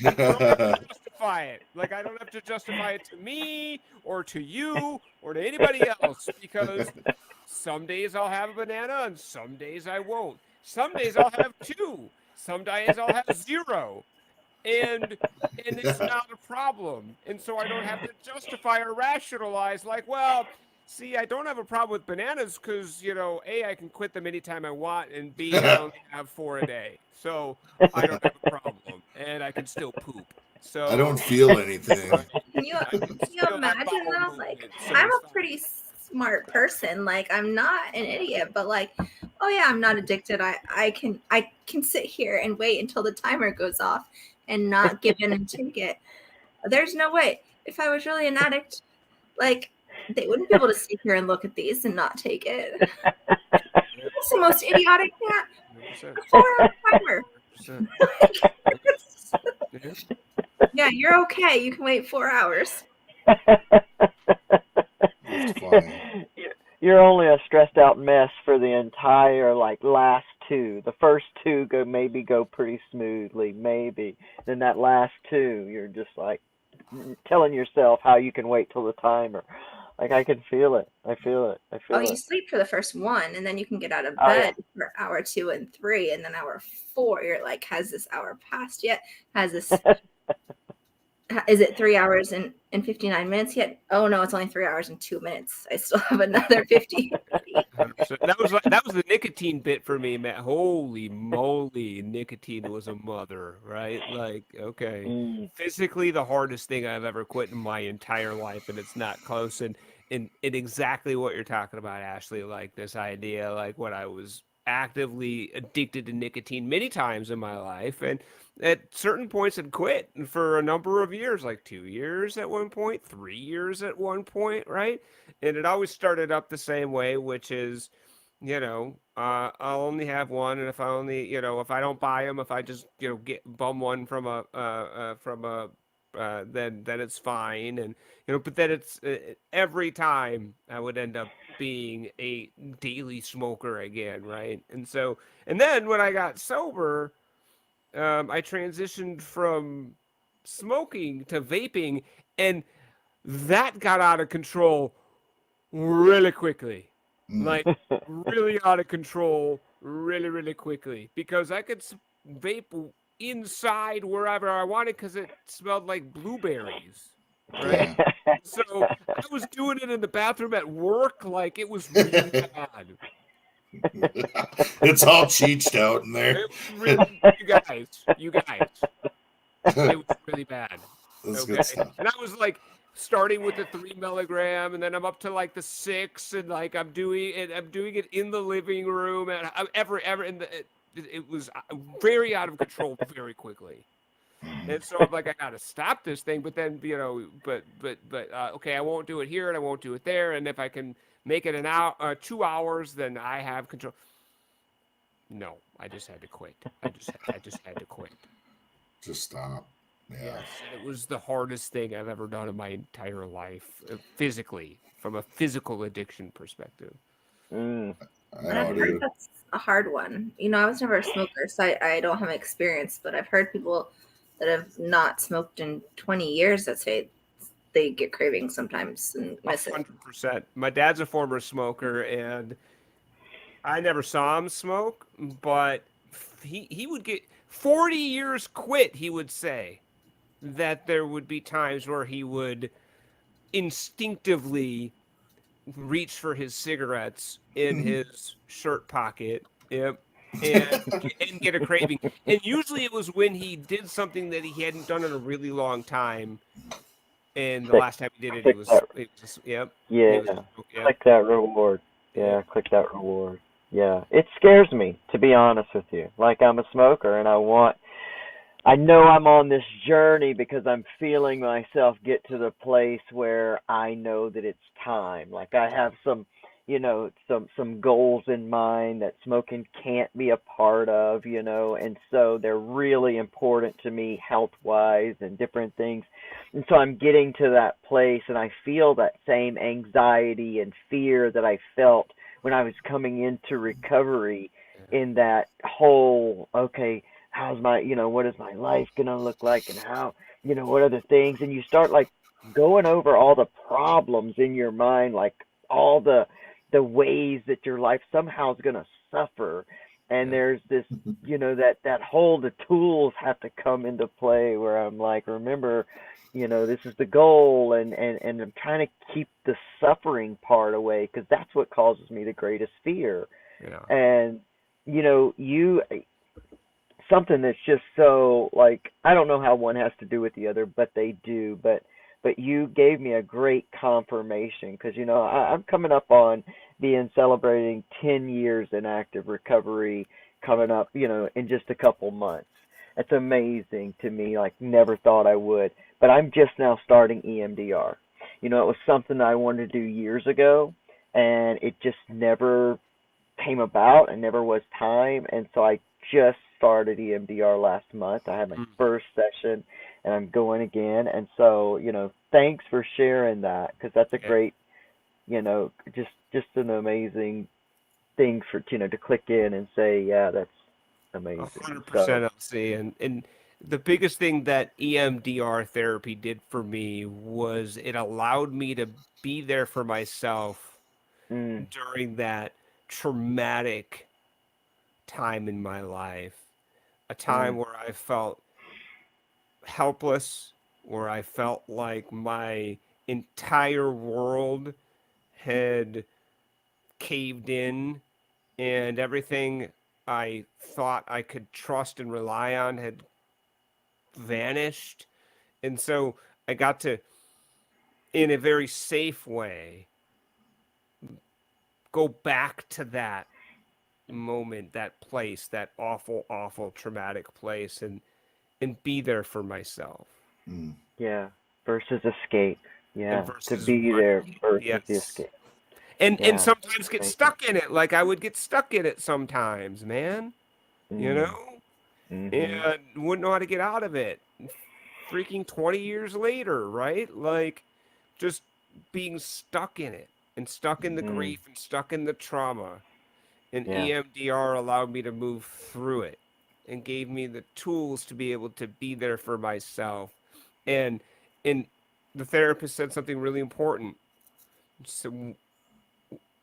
don't have to justify it. Like, I don't have to justify it to me or to you or to anybody else, because some days I'll have a banana and some days I won't. Some days I'll have 2. Some days I'll have 0. And it's not a problem. And so I don't have to justify or rationalize, like, well, see, I don't have a problem with bananas because, A, I can quit them anytime I want, and B, I only have 4 a day. So I don't have a problem, and I can still poop. So I don't feel anything. Can you imagine though? Like, I'm a pretty smart person. Like, I'm not an idiot, but like, oh yeah, I'm not addicted. I can sit here and wait until the timer goes off and not give in and take it. There's no way. If I was really an addict, like, they wouldn't be able to sit here and look at these and not take it. That's the most idiotic thing. A 4-hour timer. Yeah, you're okay. You can wait 4 hours. That's funny. You're only a stressed out mess for the entire last 2. The first 2 go pretty smoothly, maybe. Then that last 2, you're just like telling yourself how you can wait till the timer. Like, I can feel it. I feel it. You sleep for the first 1, and then you can get out of bed for hour 2 and 3, and then hour 4, you're like, has this hour passed yet? Is it 3 hours and 59 minutes yet? Oh no, it's only 3 hours and 2 minutes. I still have another 50. That was the nicotine bit for me, man. Holy moly, nicotine was a mother, right? Like, okay, physically the hardest thing I've ever quit in my entire life, and it's not close. And exactly what you're talking about, Ashley, like this idea, like when I was actively addicted to nicotine many times in my life, and at certain points had quit for a number of years, like 2 years at one point, 3 years at one point, right? And it always started up the same way, which is, I'll only have one, and if I only, if I don't buy them, if I just, bum one from then it's fine, and but then it's every time I would end up being a daily smoker again, right? And then when I got sober, I transitioned from smoking to vaping, and that got out of control really quickly. like really out of control, really, really quickly, because I could vape inside wherever I wanted because it smelled like blueberries, right? Yeah. So I was doing it in the bathroom at work, like it was really bad. It's all cheeched out in there. It was really, you guys, it was really bad. That's Okay, good stuff. and I was like starting with the 3 milligram, and then I'm up to like the 6, and like I'm doing it in the living room, and ever, and it was very out of control very quickly. And so I'm like, I gotta stop this thing. But then, okay, I won't do it here and I won't do it there. And if I can make it an hour, 2 hours, then I have control. No, I just had to quit. I just had to quit. Just stop. Yeah. Yes, and it was the hardest thing I've ever done in my entire life, physically, from a physical addiction perspective. I And know, I've heard dude. that's a hard one. I was never a smoker, so I don't have experience, but I've heard people that have not smoked in 20 years that say they get cravings sometimes and miss it. 100%. My dad's a former smoker, and I never saw him smoke, but he would get 40 years quit, he would say, that there would be times where he would instinctively reach for his cigarettes in his shirt pocket, and get a craving. And usually it was when he did something that he hadn't done in a really long time. And the last time he did it, it was Yeah. yep. Click that reward. Yeah, click that reward. Yeah. It scares me, to be honest with you. Like, I'm a smoker and I know I'm on this journey because I'm feeling myself get to the place where I know that it's time. Like, I have some goals in mind that smoking can't be a part of, and so they're really important to me health-wise and different things. And so I'm getting to that place, and I feel that same anxiety and fear that I felt when I was coming into recovery, in that whole, okay, how's my, what is my life going to look like, and how, what are the things? And you start like going over all the problems in your mind, like all the ways that your life somehow is going to suffer. And there's this, that whole, the tools have to come into play where I'm like, remember, this is the goal, and I'm trying to keep the suffering part away, because that's what causes me the greatest fear. Yeah. And, something that's just so, like, I don't know how one has to do with the other, but they do. But you gave me a great confirmation, because, I'm coming up on celebrating 10 years in active recovery coming up, in just a couple months. It's amazing to me, like, never thought I would. But I'm just now starting EMDR. It was something I wanted to do years ago, and it just never came about and never was time. And so I just started EMDR last month. I had my first session, and I'm going again. And so, thanks for sharing that, because that's a great, just an amazing thing for, to click in and say, yeah, that's amazing. 100%, LC. And the biggest thing that EMDR therapy did for me was it allowed me to be there for myself during that traumatic time in my life, a time where I felt helpless, where I felt like my entire world had caved in, and everything I thought I could trust and rely on had vanished. And so I got to, in a very safe way, go back to that moment, that place, that awful, awful, traumatic place, and be there for myself. Yeah, versus escape. Yeah, versus to be there versus the escape. And sometimes get stuck in it. Like I would get stuck in it sometimes, man. And wouldn't know how to get out of it. Freaking 20 years later, right? Like just being stuck in it, and stuck in the grief, and stuck in the trauma. And EMDR allowed me to move through it, and gave me the tools to be able to be there for myself. And the therapist said something really important. So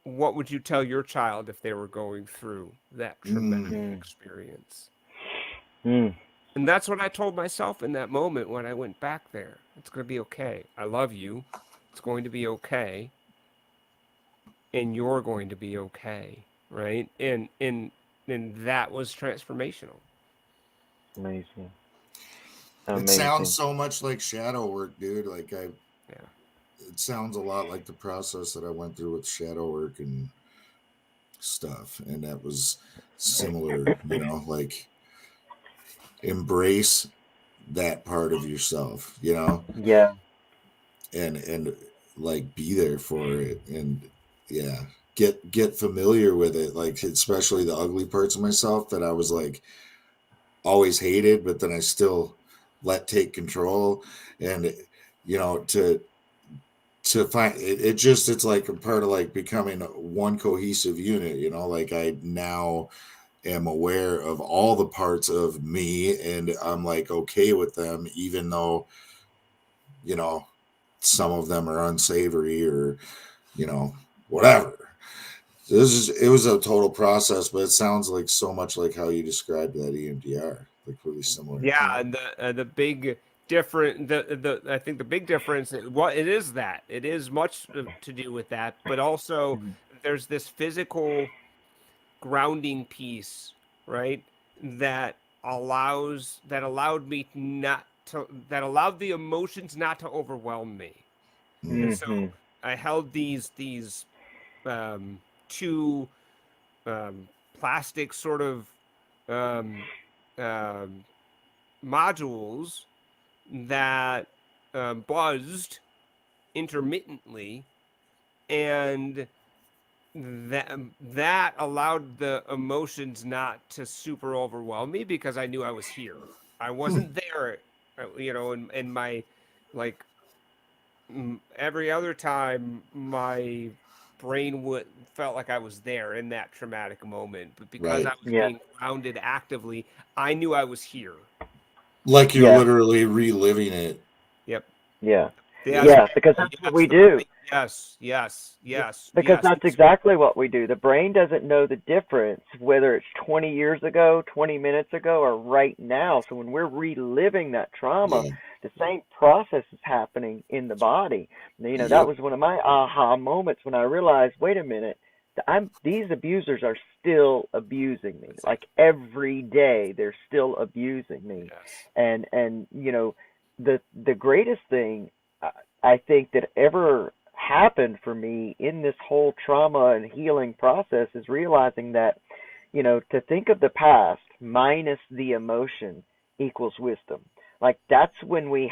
what would you tell your child if they were going through that traumatic experience? Mm. And that's what I told myself in that moment when I went back there. It's going to be okay. I love you. It's going to be okay. And you're going to be okay, right? And that was transformational. Amazing. It sounds so much like shadow work, dude. Like Yeah. it sounds a lot like the process that I went through with shadow work and stuff, and that was similar. You know, like embrace that part of yourself. You know. Yeah. And like be there for it, and yeah, get familiar with it. Like especially the ugly parts of myself that I was like always hated, but then I still let take control, and you know to find it, it's like a part of like becoming one cohesive unit, you know, like I now am aware of all the parts of me, and I'm like okay with them, even though, you know, some of them are unsavory or, you know, whatever. It was a total process, but it sounds like so much like how you described that EMDR, like really similar. Yeah, and the big different I think the big difference it is that it is much to do with that, but also there's this physical grounding piece, right? That allowed me not to that allowed the emotions not to overwhelm me. And so I held these two plastic sort of modules that buzzed intermittently, and that allowed the emotions not to super overwhelm me because I knew I was here. I wasn't there, you know, in my like every other time my brain felt like I was there in that traumatic moment, but because I was being grounded actively, I knew I was here. Like you're literally reliving it. Yep. Yeah. Yeah, because that's what we do. Yes. Because that's exactly what we do. The brain doesn't know the difference whether it's 20 years ago, 20 minutes ago, or right now. So when we're reliving that trauma, the same process is happening in the body. You know, that was one of my aha moments when I realized, wait a minute, these abusers are still abusing me. Like every day, they're still abusing me. Yes. And you know, the greatest thing I think that ever happened for me in this whole trauma and healing process is realizing that, you know, to think of the past minus the emotion equals wisdom. Like that's when we've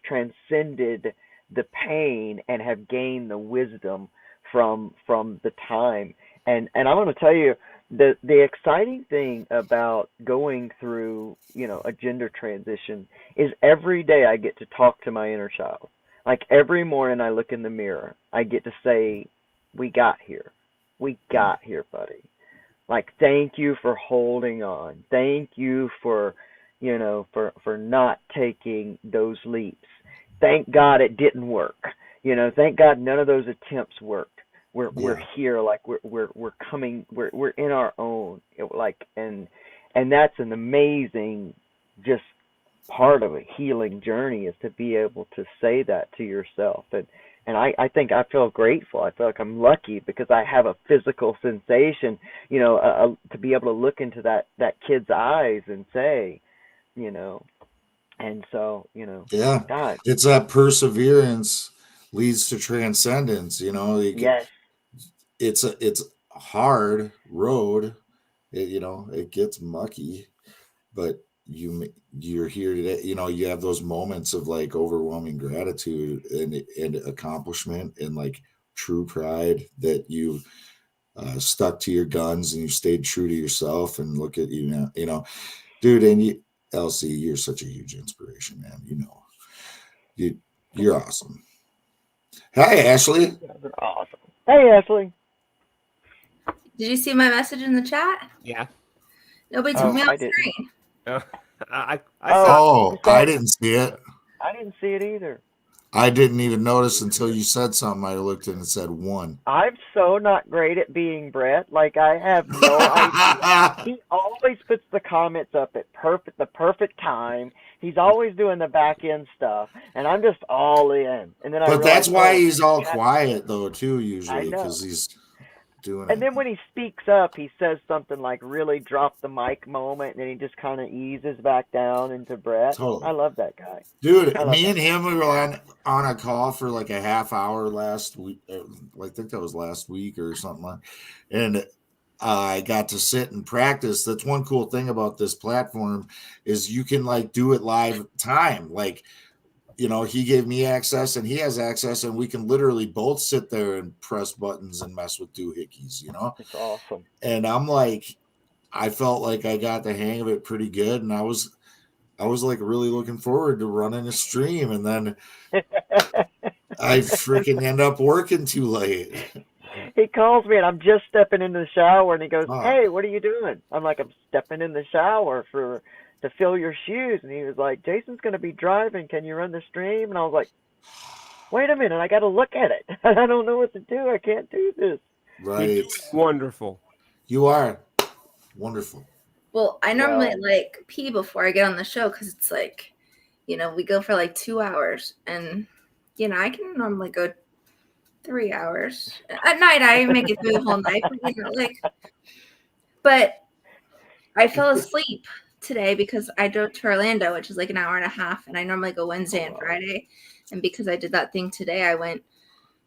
transcended the pain and have gained the wisdom from the time. And I'm going to tell you, the exciting thing about going through, you know, a gender transition is every day I get to talk to my inner child. Like every morning I look in the mirror, I get to say, we got here. We got here, buddy. Like, thank you for holding on. Thank you for, you know, for not taking those leaps. Thank God it didn't work. You know, thank God none of those attempts worked. We're here, like we're coming, we're in our own, like, and that's an amazing just part of a healing journey, is to be able to say that to yourself. And I think I feel grateful. I feel like I'm lucky because I have a physical sensation, you know, to be able to look into that kid's eyes and say, you know, and so, you know, God. It's that perseverance leads to transcendence, you know. Yes. It's a hard road. You know, it gets mucky, but you're here today. You know, you have those moments of like overwhelming gratitude and accomplishment and like true pride that you stuck to your guns and you stayed true to yourself. And look at you now, you know, dude. And Elsie, you're such a huge inspiration, man. You know, you're awesome. Hi, Ashley. Awesome. Hey, Ashley. Did you see my message in the chat? Yeah. Nobody took me off the screen. I I didn't see it. I didn't see it either. I didn't even notice until you said something. I looked and it said 1. I'm so not great at being Brett. Like, I have no idea. He always puts the comments up at the perfect time. He's always doing the back end stuff, and I'm just all in. And then But that's why he's all yeah, quiet though too, I usually, know. because he's doing And it. then when he speaks up, he says something like really drop the mic moment, and then he just kind of eases back down into Brett. Totally. I love that guy. Dude, me and him, we were on a call for like a half hour last week. I think that was last week or something like. And I got to sit and practice. That's one cool thing about this platform is you can like do it live time. Like, you know, he gave me access and he has access, and we can literally both sit there and press buttons and mess with doohickeys, you know? It's awesome. And I'm like, I felt like I got the hang of it pretty good, and I was like really looking forward to running a stream, and then I freaking end up working too late. He calls me and I'm just stepping into the shower, and he goes, "Hey, what are you doing?" I'm like, "I'm stepping in the shower to fill your shoes." And he was like, "Jason's going to be driving. Can you run the stream?" And I was like, "Wait a minute, I got to look at it. I don't know what to do. I can't do this." Right. Wonderful. You are wonderful. Well, I normally like pee before I get on the show because it's like, you know, we go for like 2 hours, and you know, I can normally go 3 hours at night. I make it through the whole night, but, you know, like, but I fell asleep today because I drove to Orlando, which is like an hour and a half, and I normally go Wednesday and Friday, and because I did that thing today, I went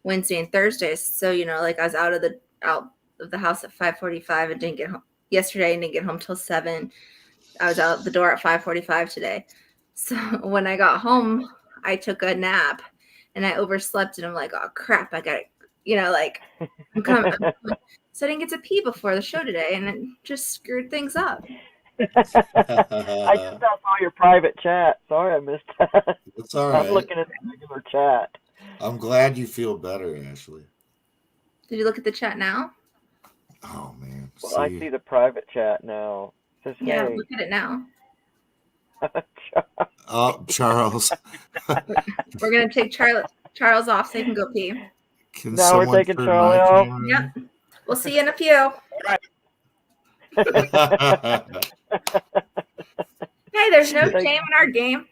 Wednesday and Thursday. So, you know, like I was out of the house at 5:45 and didn't get home yesterday and didn't get home till 7. I was out the door at 5:45 today. So when I got home, I took a nap and I overslept, and I'm like, oh crap, I got, you know, like I'm coming. So I didn't get to pee before the show today, and it just screwed things up. I just saw your private chat. Sorry I missed that. It's all right. I'm looking at the regular chat. I'm glad you feel better, Ashley. Did you look at the chat now? Oh man. Well, I see the private chat now. It says, yeah, hey. Look at it now. Oh, Charles. We're gonna take Charles off so he can go pee. Now we're taking Charlie off. Yep. We'll see you in a few. Hey, there's no shame in our game.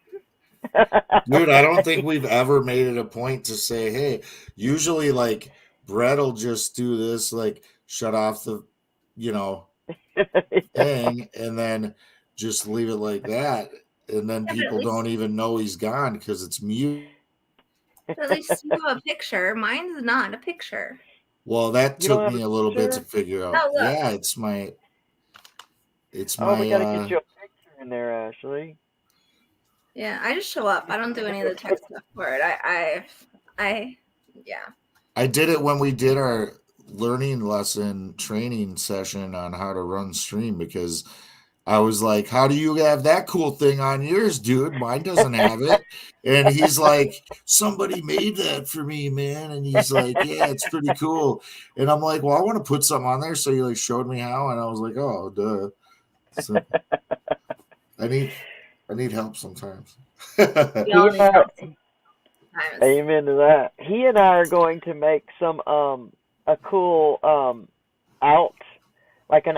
Dude, I don't think we've ever made it a point to say, hey, usually like Brett will just do this, like shut off the, you know, thing, and then just leave it like that. And then people don't even know he's gone because it's mute. At least you have a picture. Mine's not a picture. Well, that took me a little bit to figure out. Oh, yeah, it's my. Oh, we gotta get you a picture in there, Ashley. Yeah, I just show up. I don't do any of the tech stuff for it. Yeah. I did it when we did our learning lesson training session on how to run stream, because I was like, how do you have that cool thing on yours, dude? Mine doesn't have it. And he's like, somebody made that for me, man. And he's like, yeah, it's pretty cool. And I'm like, well, I want to put something on there. So he like showed me how, and I was like, oh, duh. So I need help sometimes. Amen to that. He and I are going to make some a cool an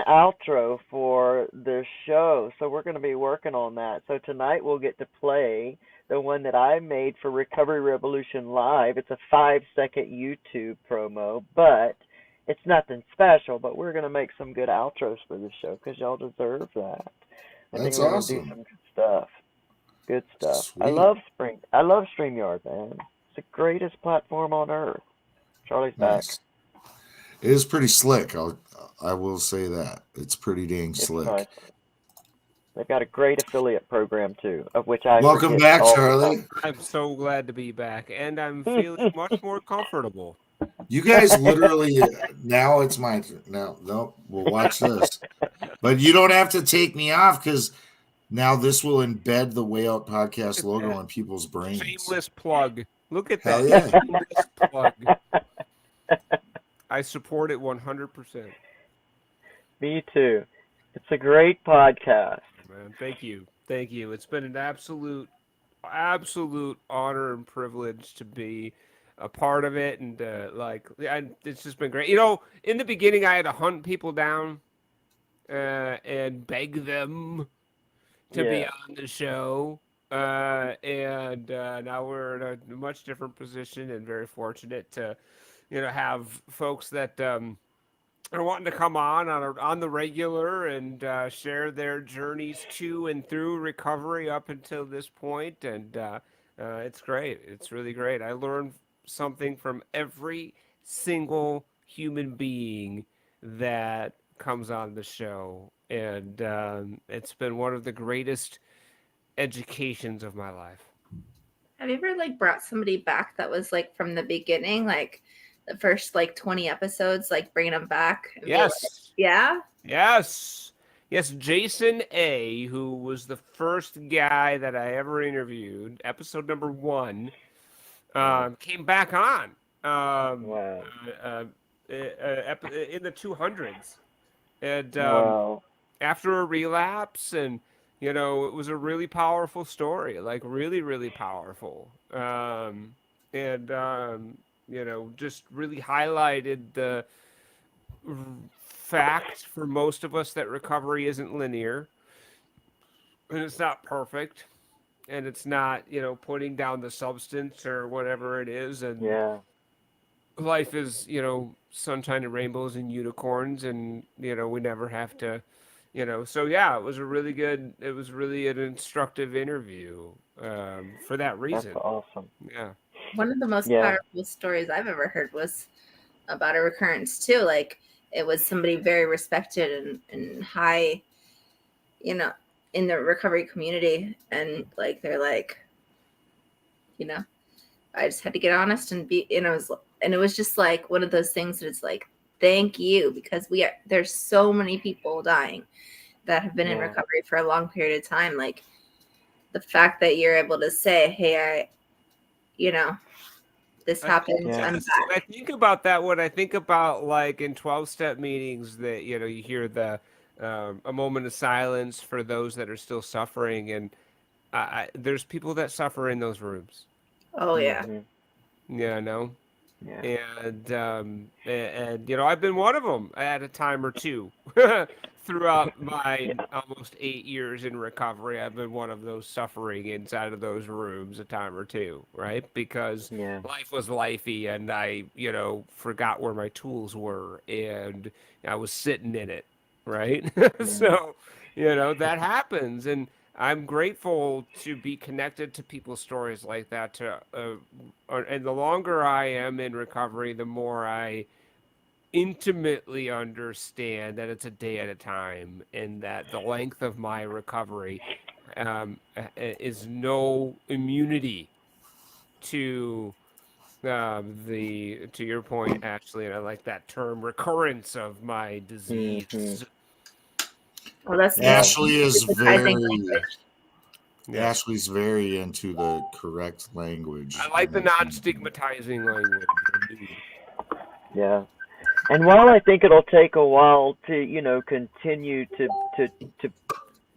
outro for the show. So we're going to be working on that. So tonight we'll get to play the one that I made for Recovery Revolution Live. It's a 5-second YouTube promo, but it's nothing special. But we're going to make some good outros for the show because y'all deserve that. I think we're going to do some good stuff. Good stuff. Sweet. I love StreamYard, man. It's the greatest platform on earth. Charlie's back. It is pretty slick. I will say that. It's pretty dang slick. Nice. They've got a great affiliate program too, of which I welcome back, Charlie. I'm so glad to be back, and I'm feeling much more comfortable. You guys literally now it's my no, we'll watch this. But you don't have to take me off because now this will embed the Way Out Podcast logo on people's brains. Shameless plug. Look at that. Yeah. Shameless plug. I support it 100%. Me too. It's a great podcast. Man, thank you. Thank you. It's been an absolute absolute honor and privilege to be a part of it, and it's just been great. In the beginning, I had to hunt people down and beg them to be Yeah. on the show. And now we're in a much different position, and very fortunate to, have folks that are wanting to come on the regular and share their journeys to and through recovery up until this point, and it's great. It's really great. I learned something from every single human being that comes on the show, and it's been one of the greatest educations of my life. Have you ever like brought somebody back that was like from the beginning, like the first like 20 episodes, like bringing them back? And be like, Yes. yeah. Yes. Yes, Jason A., who was the first guy that I ever interviewed, episode number 1, came back on Wow. in the 200s. And Wow. after a relapse, and, it was a really powerful story, like really, really powerful. And, just really highlighted the fact for most of us that recovery isn't linear, and it's not perfect, and it's not, putting down the substance or whatever it is, and Yeah. life is, sunshine and rainbows and unicorns, and we never have to, so yeah, it was really an instructive interview, for that That's reason. awesome. Yeah. One of the most Yeah. powerful stories I've ever heard was about a recurrence too. Like it was somebody very respected and high, in the recovery community. And like, they're like, I just had to get honest and be, and it was just like one of those things that it's like, thank you, because there's so many people dying that have been in Yeah. recovery for a long period of time. Like the fact that you're able to say, hey, this happened. Yeah. I'm When back. I think about that, what I think about, like in 12-step meetings, that you hear the a moment of silence for those that are still suffering, and there's people that suffer in those rooms. Oh yeah. Mhm. Yeah, no. Yeah. And I've been one of them at a time or two throughout my Yeah. almost 8 years in recovery. I've been one of those suffering inside of those rooms a time or two, right? Because Yeah. life was lifey, and I, forgot where my tools were, and I was sitting in it, right? Yeah. So, that happens, and I'm grateful to be connected to people's stories like that. And the longer I am in recovery, the more I intimately understand that it's a day at a time, and that the length of my recovery is no immunity to to your point, Ashley, and I like that term, recurrence of my disease. Mhm. Well, that's Yeah. Yeah. Ashley's very into the correct language. I like the non-stigmatizing language. Indeed. Yeah. And while I think it'll take a while to, continue to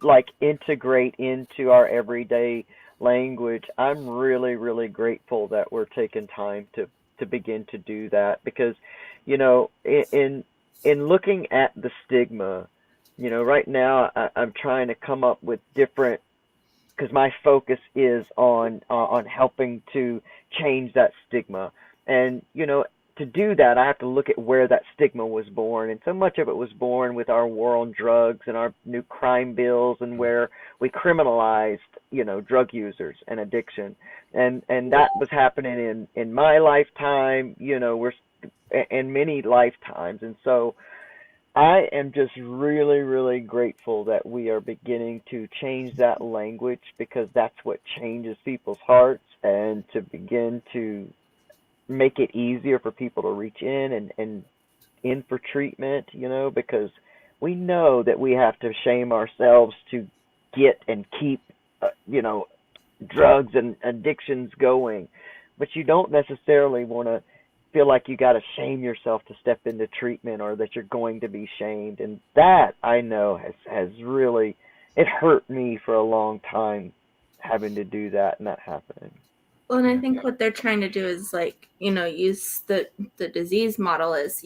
like integrate into our everyday language, I'm really, really grateful that we're taking time to begin to do that, because, in looking at the stigma, right now I'm trying to come up with different, because my focus is on helping to change that stigma. And to do that, I have to look at where that stigma was born, and so much of it was born with our war on drugs and our new crime bills, and where we criminalized drug users and addiction, and that was happening in my lifetime, we're in many lifetimes. And so I am just really, really grateful that we are beginning to change that language, because that's what changes people's hearts, and to begin to make it easier for people to reach and in for treatment, because we know that we have to shame ourselves to get and keep, drugs and addictions going. But you don't necessarily want to feel like you got to shame yourself to step into treatment, or that you're going to be shamed. And that, I know, has really, it hurt me for a long time, having to do that and that happening. Well, and I think what they're trying to do is like, use the disease model is,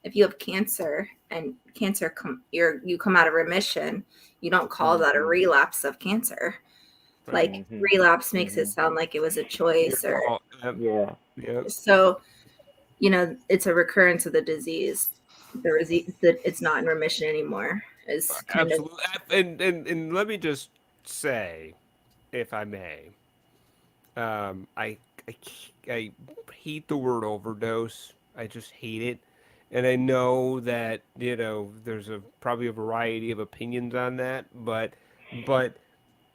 if you have cancer and you come out of remission, you don't call that a relapse of cancer. Like relapse makes it sound like it was a choice Yeah. So, it's a recurrence of the disease. That it's not in remission anymore. Is kind Absolutely. And let me just say, if I may, I hate the word overdose. I just hate it. And I know that, there's probably a variety of opinions on that, but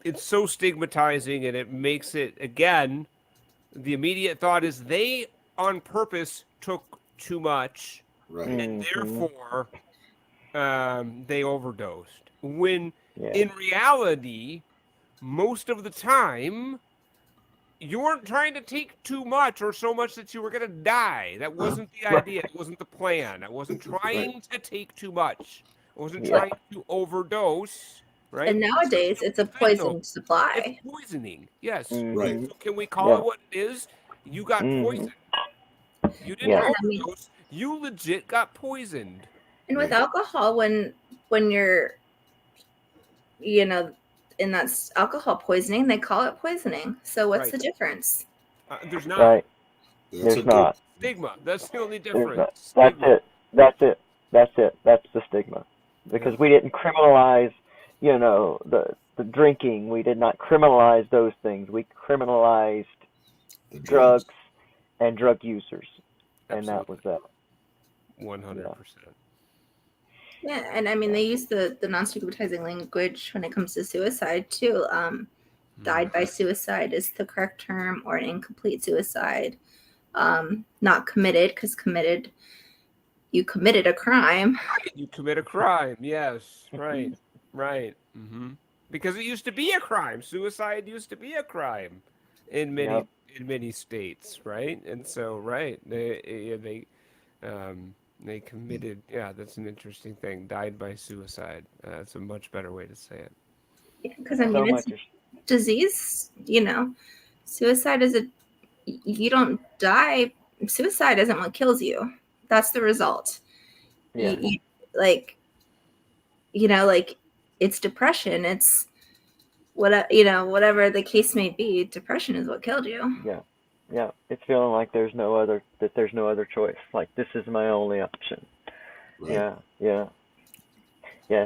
it's so stigmatizing, and it makes it, again, the immediate thought is they on purpose took too much, Right. and therefore they overdosed. When in reality, most of the time, you weren't trying to take too much or so much that you were going to die. That wasn't the idea. It wasn't the plan. I wasn't trying to take too much. I wasn't trying to overdose. Right? And nowadays, it's a poison supply. It's poisoning. Yes. Right. So can we call it what it is? You got poisoned. You didn't overdose. You legit got poisoned. And with alcohol, when you're, in that alcohol poisoning, they call it poisoning. So what's the difference? There's not. Right. That's There's not. Stigma. That's the only difference. That's it. That's the stigma. Because we didn't criminalize, the drinking. We did not criminalize those things. We criminalized The drugs and drug users. And that Absolutely. was that. 100%. Yeah, and I mean, they use the non-stigmatizing language when it comes to suicide too. Died by suicide is the correct term, or an incomplete suicide. Not committed, because you committed a crime. You commit a crime. Yes. Right. Right. Because it used to be a crime. Suicide used to be a crime in many states, right? And so, they committed. Yeah, that's an interesting thing. Died by suicide. That's a much better way to say it. Because I mean, it's disease. Suicide is you don't die. Suicide isn't what kills you. That's the result. Yeah. It's depression. It's whatever the case may be. Depression is what killed you. Yeah. It's feeling like there's no other choice. Like, this is my only option. Right. Yeah.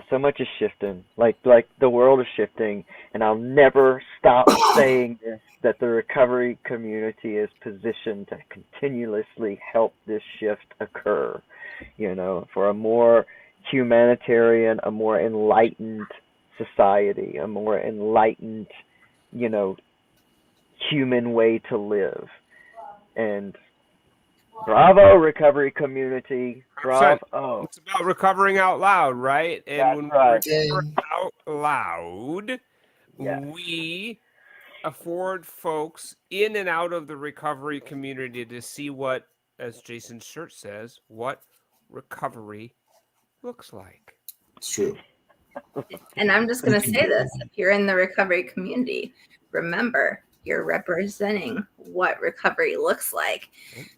So much is shifting. Like the world is shifting, and I'll never stop saying this, that the recovery community is positioned to continuously help this shift occur. For a more humanitarian, a more enlightened society, a more enlightened, human way to live. And bravo, recovery community. Bravo. It's about recovering out loud, right? And That's when right. we recover out loud, Yes. we afford folks in and out of the recovery community to see what, as Jason's shirt says, what recovery looks like. It's true. And I'm just going to say this. If you're in the recovery community, remember, you're representing what recovery looks like.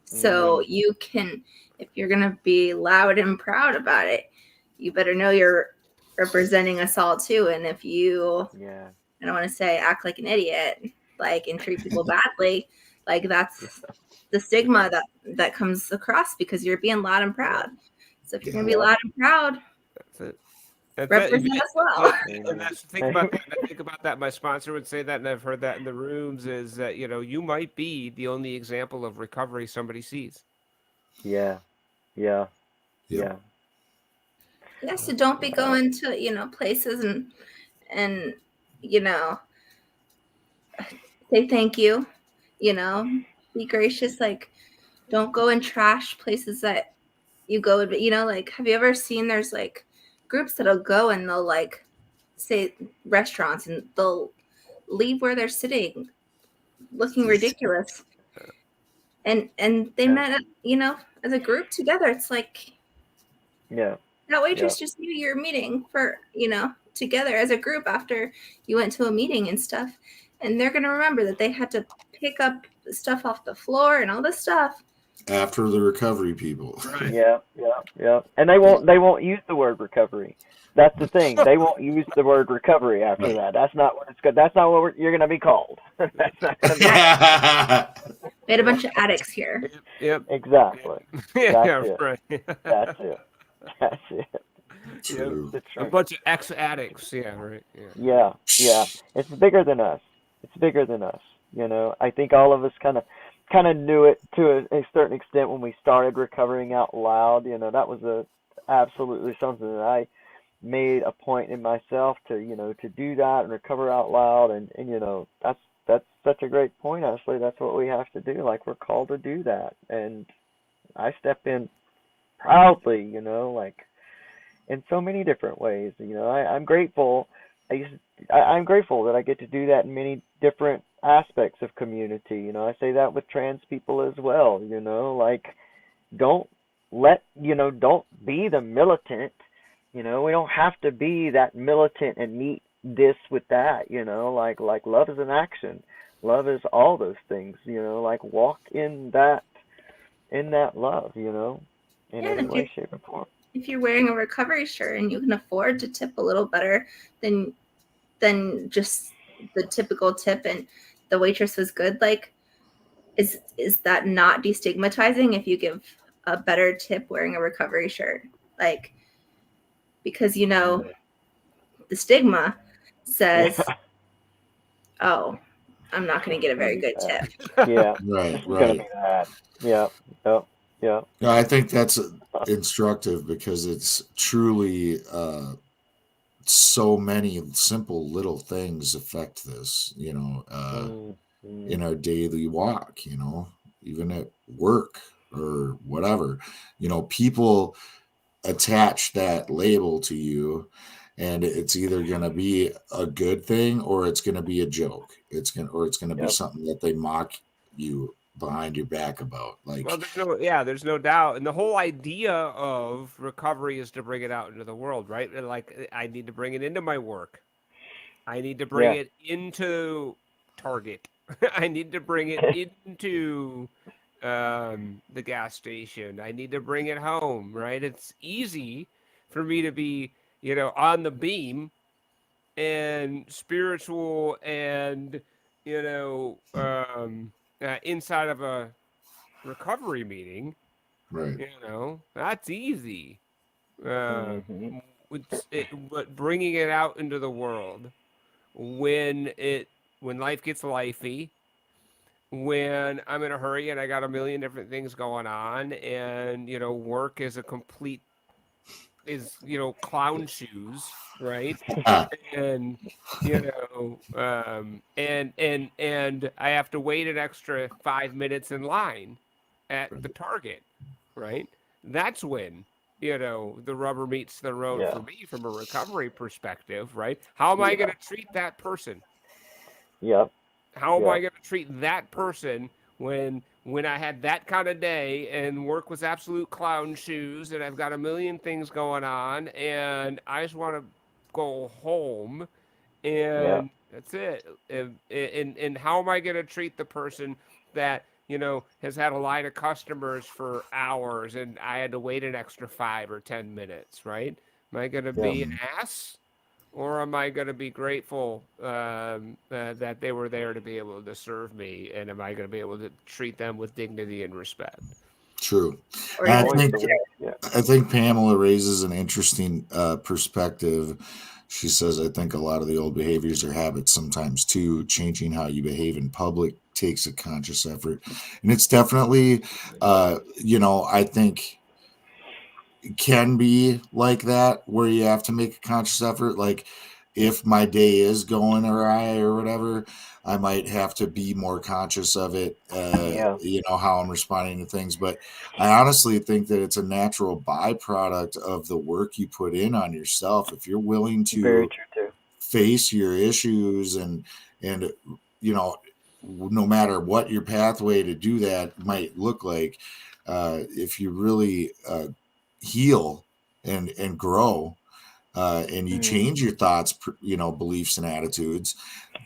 So you can, if you're going to be loud and proud about it, you better know you're representing us all too. And if you, I don't want to say act like an idiot, and treat people badly, that's the stigma that comes across, because you're being loud and proud. So if you're going to be loud and proud, That's it. represent us well. And that's the thing about that. I think about that. My sponsor would say that, and I've heard that in the rooms, is that, you might be the only example of recovery somebody sees. Yeah. Yeah, so don't be going to, places and say thank you, be gracious. Don't go and trash places that you go, but have you ever seen, there's groups that'll go and they'll say restaurants, and they'll leave where they're sitting looking ridiculous, and they met, as a group together. It's that waitress just knew you're meeting for, together as a group after you went to a meeting and stuff. And they're going to remember that they had to pick up the stuff off the floor and all this stuff. After the recovery people. Right. Yeah. And they won't use the word recovery. That's the thing. They won't use the word recovery after that. That's not what it's good. That's not what you're going to be called. That's not going to be. We had a bunch of addicts here. Yep. Exactly. Yeah, That's right. That's it. True. A bunch of ex-addicts. Yeah, right. Yeah. It's bigger than us. You know, I think all of us kind of knew it to a certain extent when we started recovering out loud. You know, that was absolutely something that I made a point in myself to, you know, to do that and recover out loud. And you know, that's such a great point, Ashley. That's what we have to do. Like, we're called to do that. And I step in proudly, you know, like in so many different ways. You know, I'm grateful. I'm grateful that I get to do that in many different aspects of community. You know, I say that with trans people as well. You know, like, don't be the militant. You know, we don't have to be that militant and meet this with that. You know, like love is an action. Love is all those things. You know, like, walk in that love. You know, in any way, shape, or form. If you're wearing a recovery shirt and you can afford to tip a little better than just the typical tip, and the waitress was good, like, is that not destigmatizing if you give a better tip wearing a recovery shirt? Like, because, you know, the stigma says, oh, I'm not going to get a very good tip. Yeah. Right. It's gonna be that. Yeah. No, I think that's instructive, because it's truly so many simple little things affect this, you know, in our daily walk, you know, even at work or whatever. You know, people attach that label to you, and it's either going to be a good thing or it's going to be a joke. It's going to be something that they mock you behind your back about. Like, well, there's no doubt. And the whole idea of recovery is to bring it out into the world, right? And, like, I need to bring it into my work. I need to bring it into Target. I need to bring it into the gas station. I need to bring it home, right? It's easy for me to be, you know, on the beam and spiritual and, you know, inside of a recovery meeting, right. You know, that's easy. But bringing it out into the world when life gets lifey, when I'm in a hurry and I got a million different things going on, and, you know, work is you know, clown shoes, right? And, you know, and I have to wait an extra 5 minutes in line at the Target, right? That's when, you know, the rubber meets the road for me from a recovery perspective, right? How am I going to treat that person? Yep. How am I going to treat that person when I had that kind of day and work was absolute clown shoes and I've got a million things going on and I just want to go home and that's it. And how am I going to treat the person that, you know, has had a line of customers for hours and I had to wait an extra 5 or 10 minutes, right? Am I going to be an ass? Or am I going to be grateful that they were there to be able to serve me? And am I going to be able to treat them with dignity and respect? True. I think Pamela raises an interesting perspective. She says, I think a lot of the old behaviors are habits sometimes too. Changing how you behave in public takes a conscious effort. And it's definitely, you know, I think it can be like that where you have to make a conscious effort. Like, if my day is going awry or whatever, I might have to be more conscious of it, you know, how I'm responding to things. But I honestly think that it's a natural byproduct of the work you put in on yourself. If you're willing to face your issues and, you know, no matter what your pathway to do that might look like, if you really heal and grow, and you change your thoughts, beliefs and attitudes,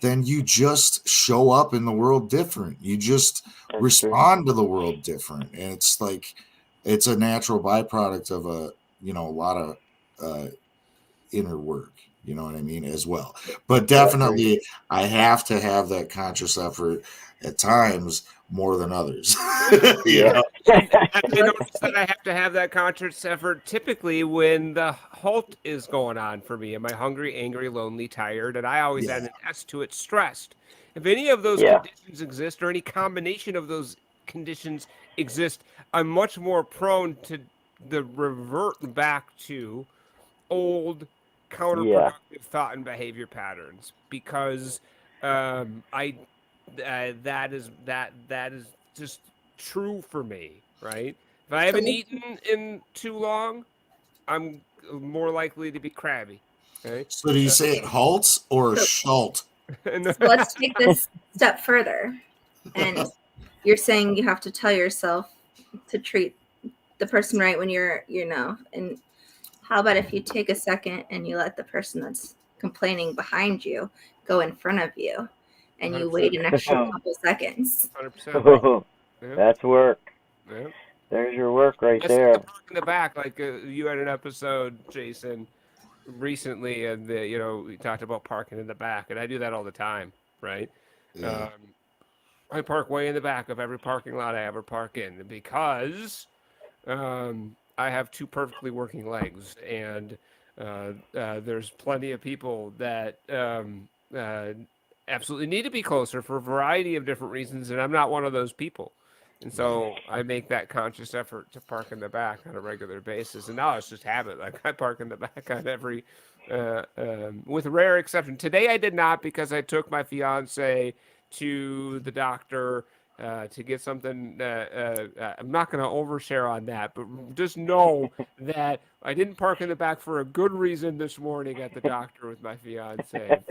then you just show up in the world different. You just respond to the world different. And it's like, it's a natural byproduct of a lot of inner work, you know what I mean, as well. But definitely I have to have that conscious effort at times more than others. Yeah. I notice that I have to have that conscious effort typically when the halt is going on for me. Am I hungry, angry, lonely, tired? And I always add an S to it, stressed. If any of those conditions exist, or any combination of those conditions exist, I'm much more prone to revert back to old counterproductive thought and behavior patterns, because that is just true for me, right? If I haven't eaten in too long, I'm more likely to be crabby. Right? So do you say it halts or schalt? So let's take this step further. And you're saying you have to tell yourself to treat the person right when you're, and how about if you take a second and you let the person that's complaining behind you go in front of you, and you wait an extra couple seconds? 100%. That's work. Yeah. There's your work right there. In the back, like you had an episode, Jason, recently, and we talked about parking in the back, and I do that all the time, right? Yeah. I park way in the back of every parking lot I ever park in, because I have two perfectly working legs, and there's plenty of people that absolutely need to be closer for a variety of different reasons, and I'm not one of those people. And so I make that conscious effort to park in the back on a regular basis. And now it's just habit. Like, I park in the back on every, with rare exception. Today I did not, because I took my fiance to the doctor to get something. I'm not going to overshare on that, but just know that I didn't park in the back for a good reason this morning at the doctor with my fiance.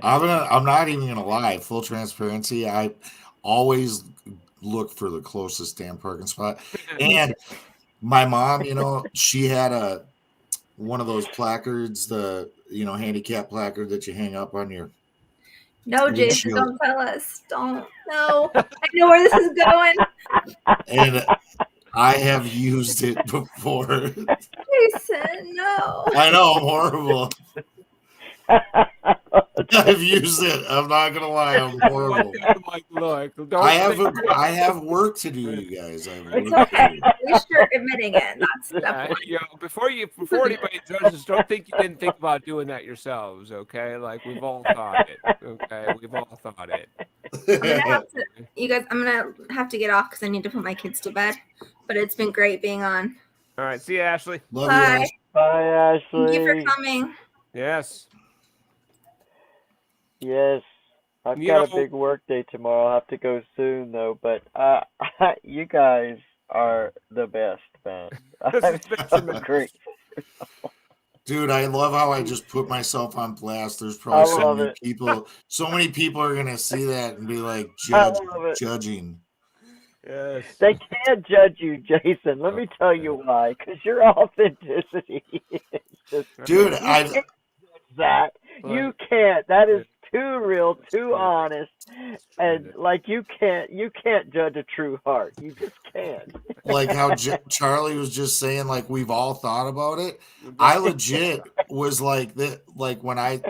I'm not even gonna lie. Full transparency, I always look for the closest damn parking spot. And my mom, she had one of those placards, the handicap placard that you hang up on your. No, Jason, don't tell us. Don't. No, I know where this is going. And I have used it before. Jason, no. I know, I'm horrible. I've used it. I'm not gonna lie, I'm horrible. I have work to do, you guys. It's okay. At least you're admitting it. That's before anybody judges, don't think you didn't think about doing that yourselves. Okay, like, we've all thought it. Okay, we've all thought it. I'm gonna have to get off because I need to put my kids to bed. But it's been great being on. All right, see you, Ashley. Love you, Ash. Bye, Ashley. Thank you for coming. Yes. Yes. I've got a big work day tomorrow. I'll have to go soon, though. But you guys are the best, man. I'm great. Dude, I love how I just put myself on blast. There's probably so many people are gonna see that and be like judging. Yes. They can't judge you, Jason. Let me tell you why. Because your authenticity is just, dude, you can't. That is too real, too honest, and like you can't judge a true heart. You just can't. Like how Charlie was just saying, like, we've all thought about it. I legit was like that. Like, when I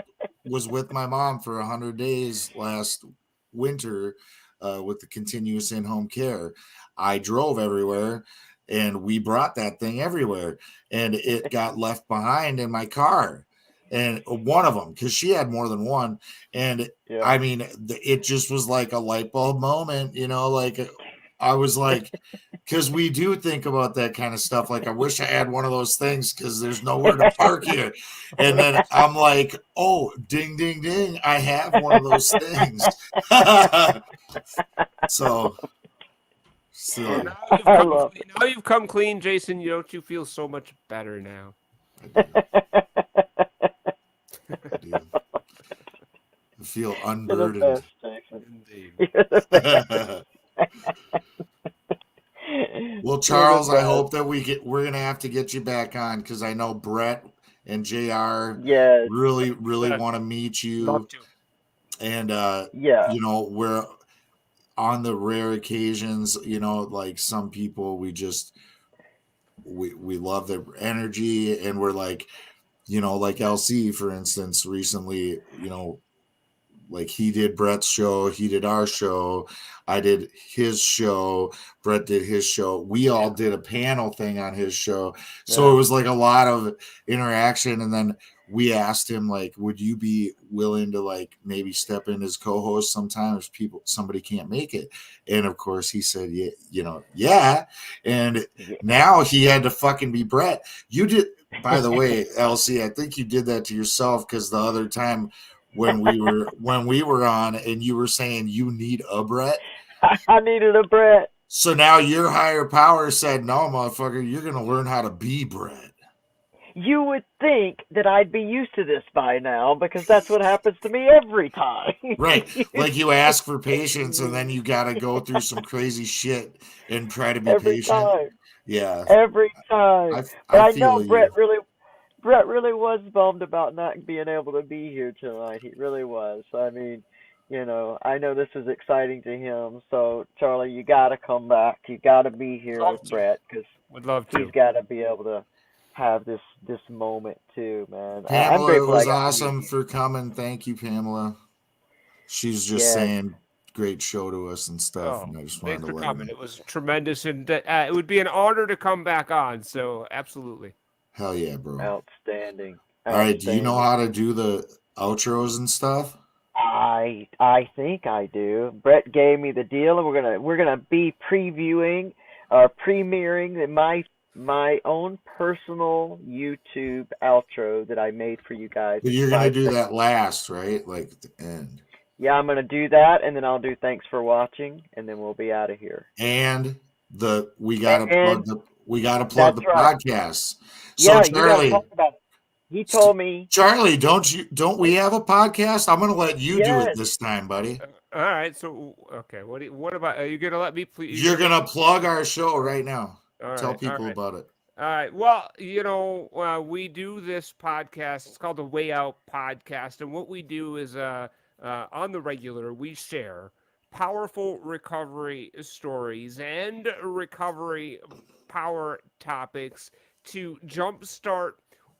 was with my mom for 100 days last winter with the continuous in-home care, I drove everywhere. And we brought that thing everywhere, and it got left behind in my car. And one of them, because she had more than one. And I mean, it just was like a light bulb moment, like I was like, because we do think about that kind of stuff. Like, I wish I had one of those things because there's nowhere to park here. And then I'm like, oh, ding, ding, ding. I have one of those things. So now you've come clean, Jason. Don't you feel so much better now? I feel unburdened. Indeed. Well, Charles, I hope that we're gonna have to get you back on because I know Brett and JR Yes. really Yes. want to meet you. Love to. And Yeah. you know, we're on the rare occasions, you know, like some people we love their energy, and we're like, you know, like LC for instance, recently, you know, like he did Brett's show, he did our show, I did his show, Brett did his show, we all did a panel thing on his show. So it was like a lot of interaction. And then we asked him, like, would you be willing to like maybe step in as co-host sometimes somebody can't make it? And of course he said, yeah, you know, yeah. And now he had to fucking be Brett. You did, by the way, LC, I think you did that to yourself, because the other time when we were on and you were saying you need a Brett. I needed a Brett. So now your higher power said, no, motherfucker, you're going to learn how to be Brett. You would think that I'd be used to this by now, because that's what happens to me every time. Right. Like you ask for patience and then you got to go through some crazy shit and try to be every patient. time. Yeah. Every time. But I know feel Brett really was bummed about not being able to be here tonight. He really was. I mean, you know, I know this is exciting to him. So, Charlie, you got to come back. You got to be here with Brett, because he's got to be able to have this moment too, man. Pamela, it was awesome for coming. Thank you, Pamela. She's just saying great show to us and stuff. And I just wanted to let her know. It was tremendous, and it would be an honor to come back on. So, absolutely. Hell yeah, bro. Outstanding. All right, do you know how to do the outros and stuff? I think I do. Brett gave me the deal, and we're gonna be previewing or premiering my own personal YouTube outro that I made for you guys. But you're gonna do that last, right? Like at the end. Yeah, I'm gonna do that, and then I'll do thanks for watching, and then we'll be out of here. And we gotta plug the podcast. So yeah, Charlie, you talk about it. He told me, Charlie, don't we have a podcast? I'm gonna let you do it this time, buddy. All right. So okay, what about? Are you gonna let me please? You're gonna plug our show right now. All Tell right, people about it. All right. Well, you know, we do this podcast. It's called the Way Out Podcast, and what we do is, on the regular, we share powerful recovery stories and recovery power topics to jumpstart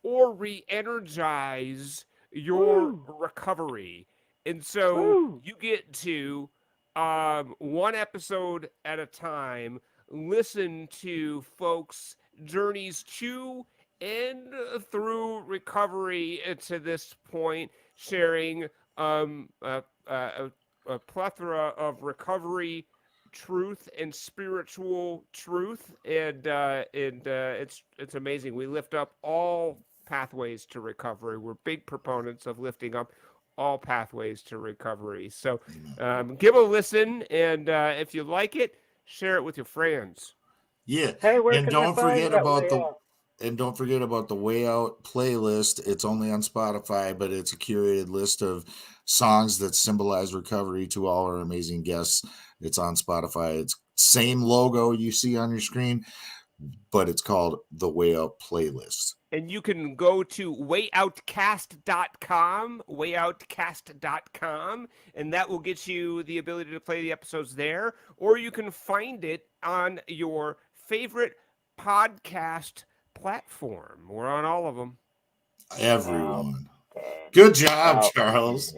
or re-energize your recovery. And so you get to, one episode at a time, listen to folks' journeys to and through recovery to this point, sharing a plethora of recovery truth and spiritual truth, and it's amazing. We lift up all pathways to recovery. We're big proponents of lifting up all pathways to recovery. So give a listen, and if you like it, share it with your friends. Yeah. Hey, and don't forget about the Way Out playlist. It's only on Spotify, but it's a curated list of songs that symbolize recovery to all our amazing guests. It's on Spotify. It's same logo you see on your screen, but it's called the Way Out playlist. And you can go to wayoutcast.com, and that will get you the ability to play the episodes there, or you can find it on your favorite podcast platform. We're on all of them. Everyone. Good job, Charles.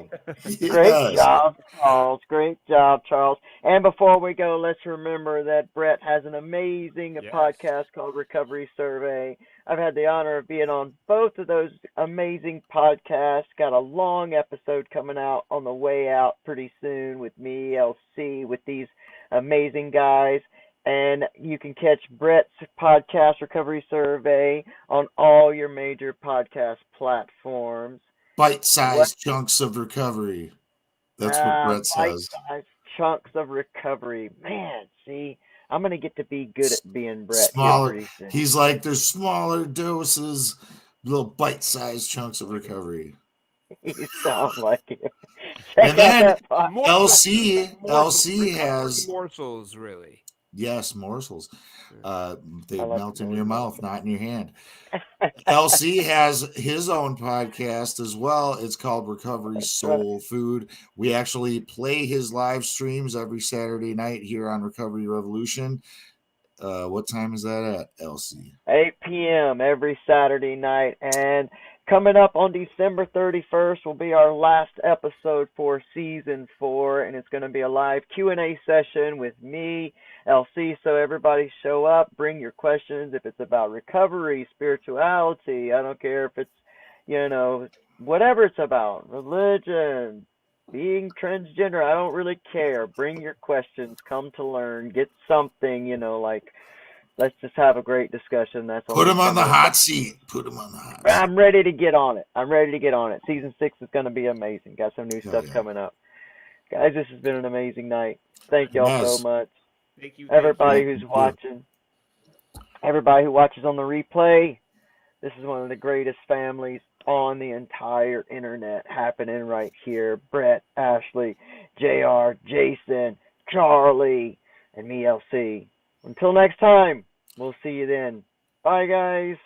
Great job, Charles. Great job, Charles. And before we go, let's remember that Brett has an amazing podcast called Recovery Survey. I've had the honor of being on both of those amazing podcasts. Got a long episode coming out on the way out pretty soon with me, LC, with these amazing guys. And you can catch Brett's podcast, Recovery Survey, on all your major podcast platforms. Bite-sized chunks of recovery. That's what Brett says. Bite-sized chunks of recovery. Man, see, I'm going to get to be good at being Brett. Smaller. He's like, there's smaller doses, little bite-sized chunks of recovery. You sound like it. And then LC has morsels, really. Yes, morsels. They I like melt the in your word mouth, not in your hand. LC has his own podcast as well. It's called Recovery Soul Food. We actually play his live streams every Saturday night here on Recovery Revolution. What time is that at, LC? 8 p.m. every Saturday night. And coming up on December 31st will be our last episode for season 4, and it's going to be a live Q&A session with me, LC. So everybody show up, bring your questions. If it's about recovery, spirituality, I don't care if it's, you know, whatever it's about, religion, being transgender, I don't really care. Bring your questions, come to learn, get something, you know, like, let's just have a great discussion. That's Put him on the December. hot seat. Put him on the hot seat. I'm ready to get on it. Season 6 is going to be amazing. Got some new stuff coming up. Guys, this has been an amazing night. Thank y'all so much. Thank you. Everybody who's watching, everybody who watches on the replay, this is one of the greatest families on the entire internet happening right here. Brett, Ashley, JR, Jason, Charlie, and me, LC. Until next time, we'll see you then. Bye, guys.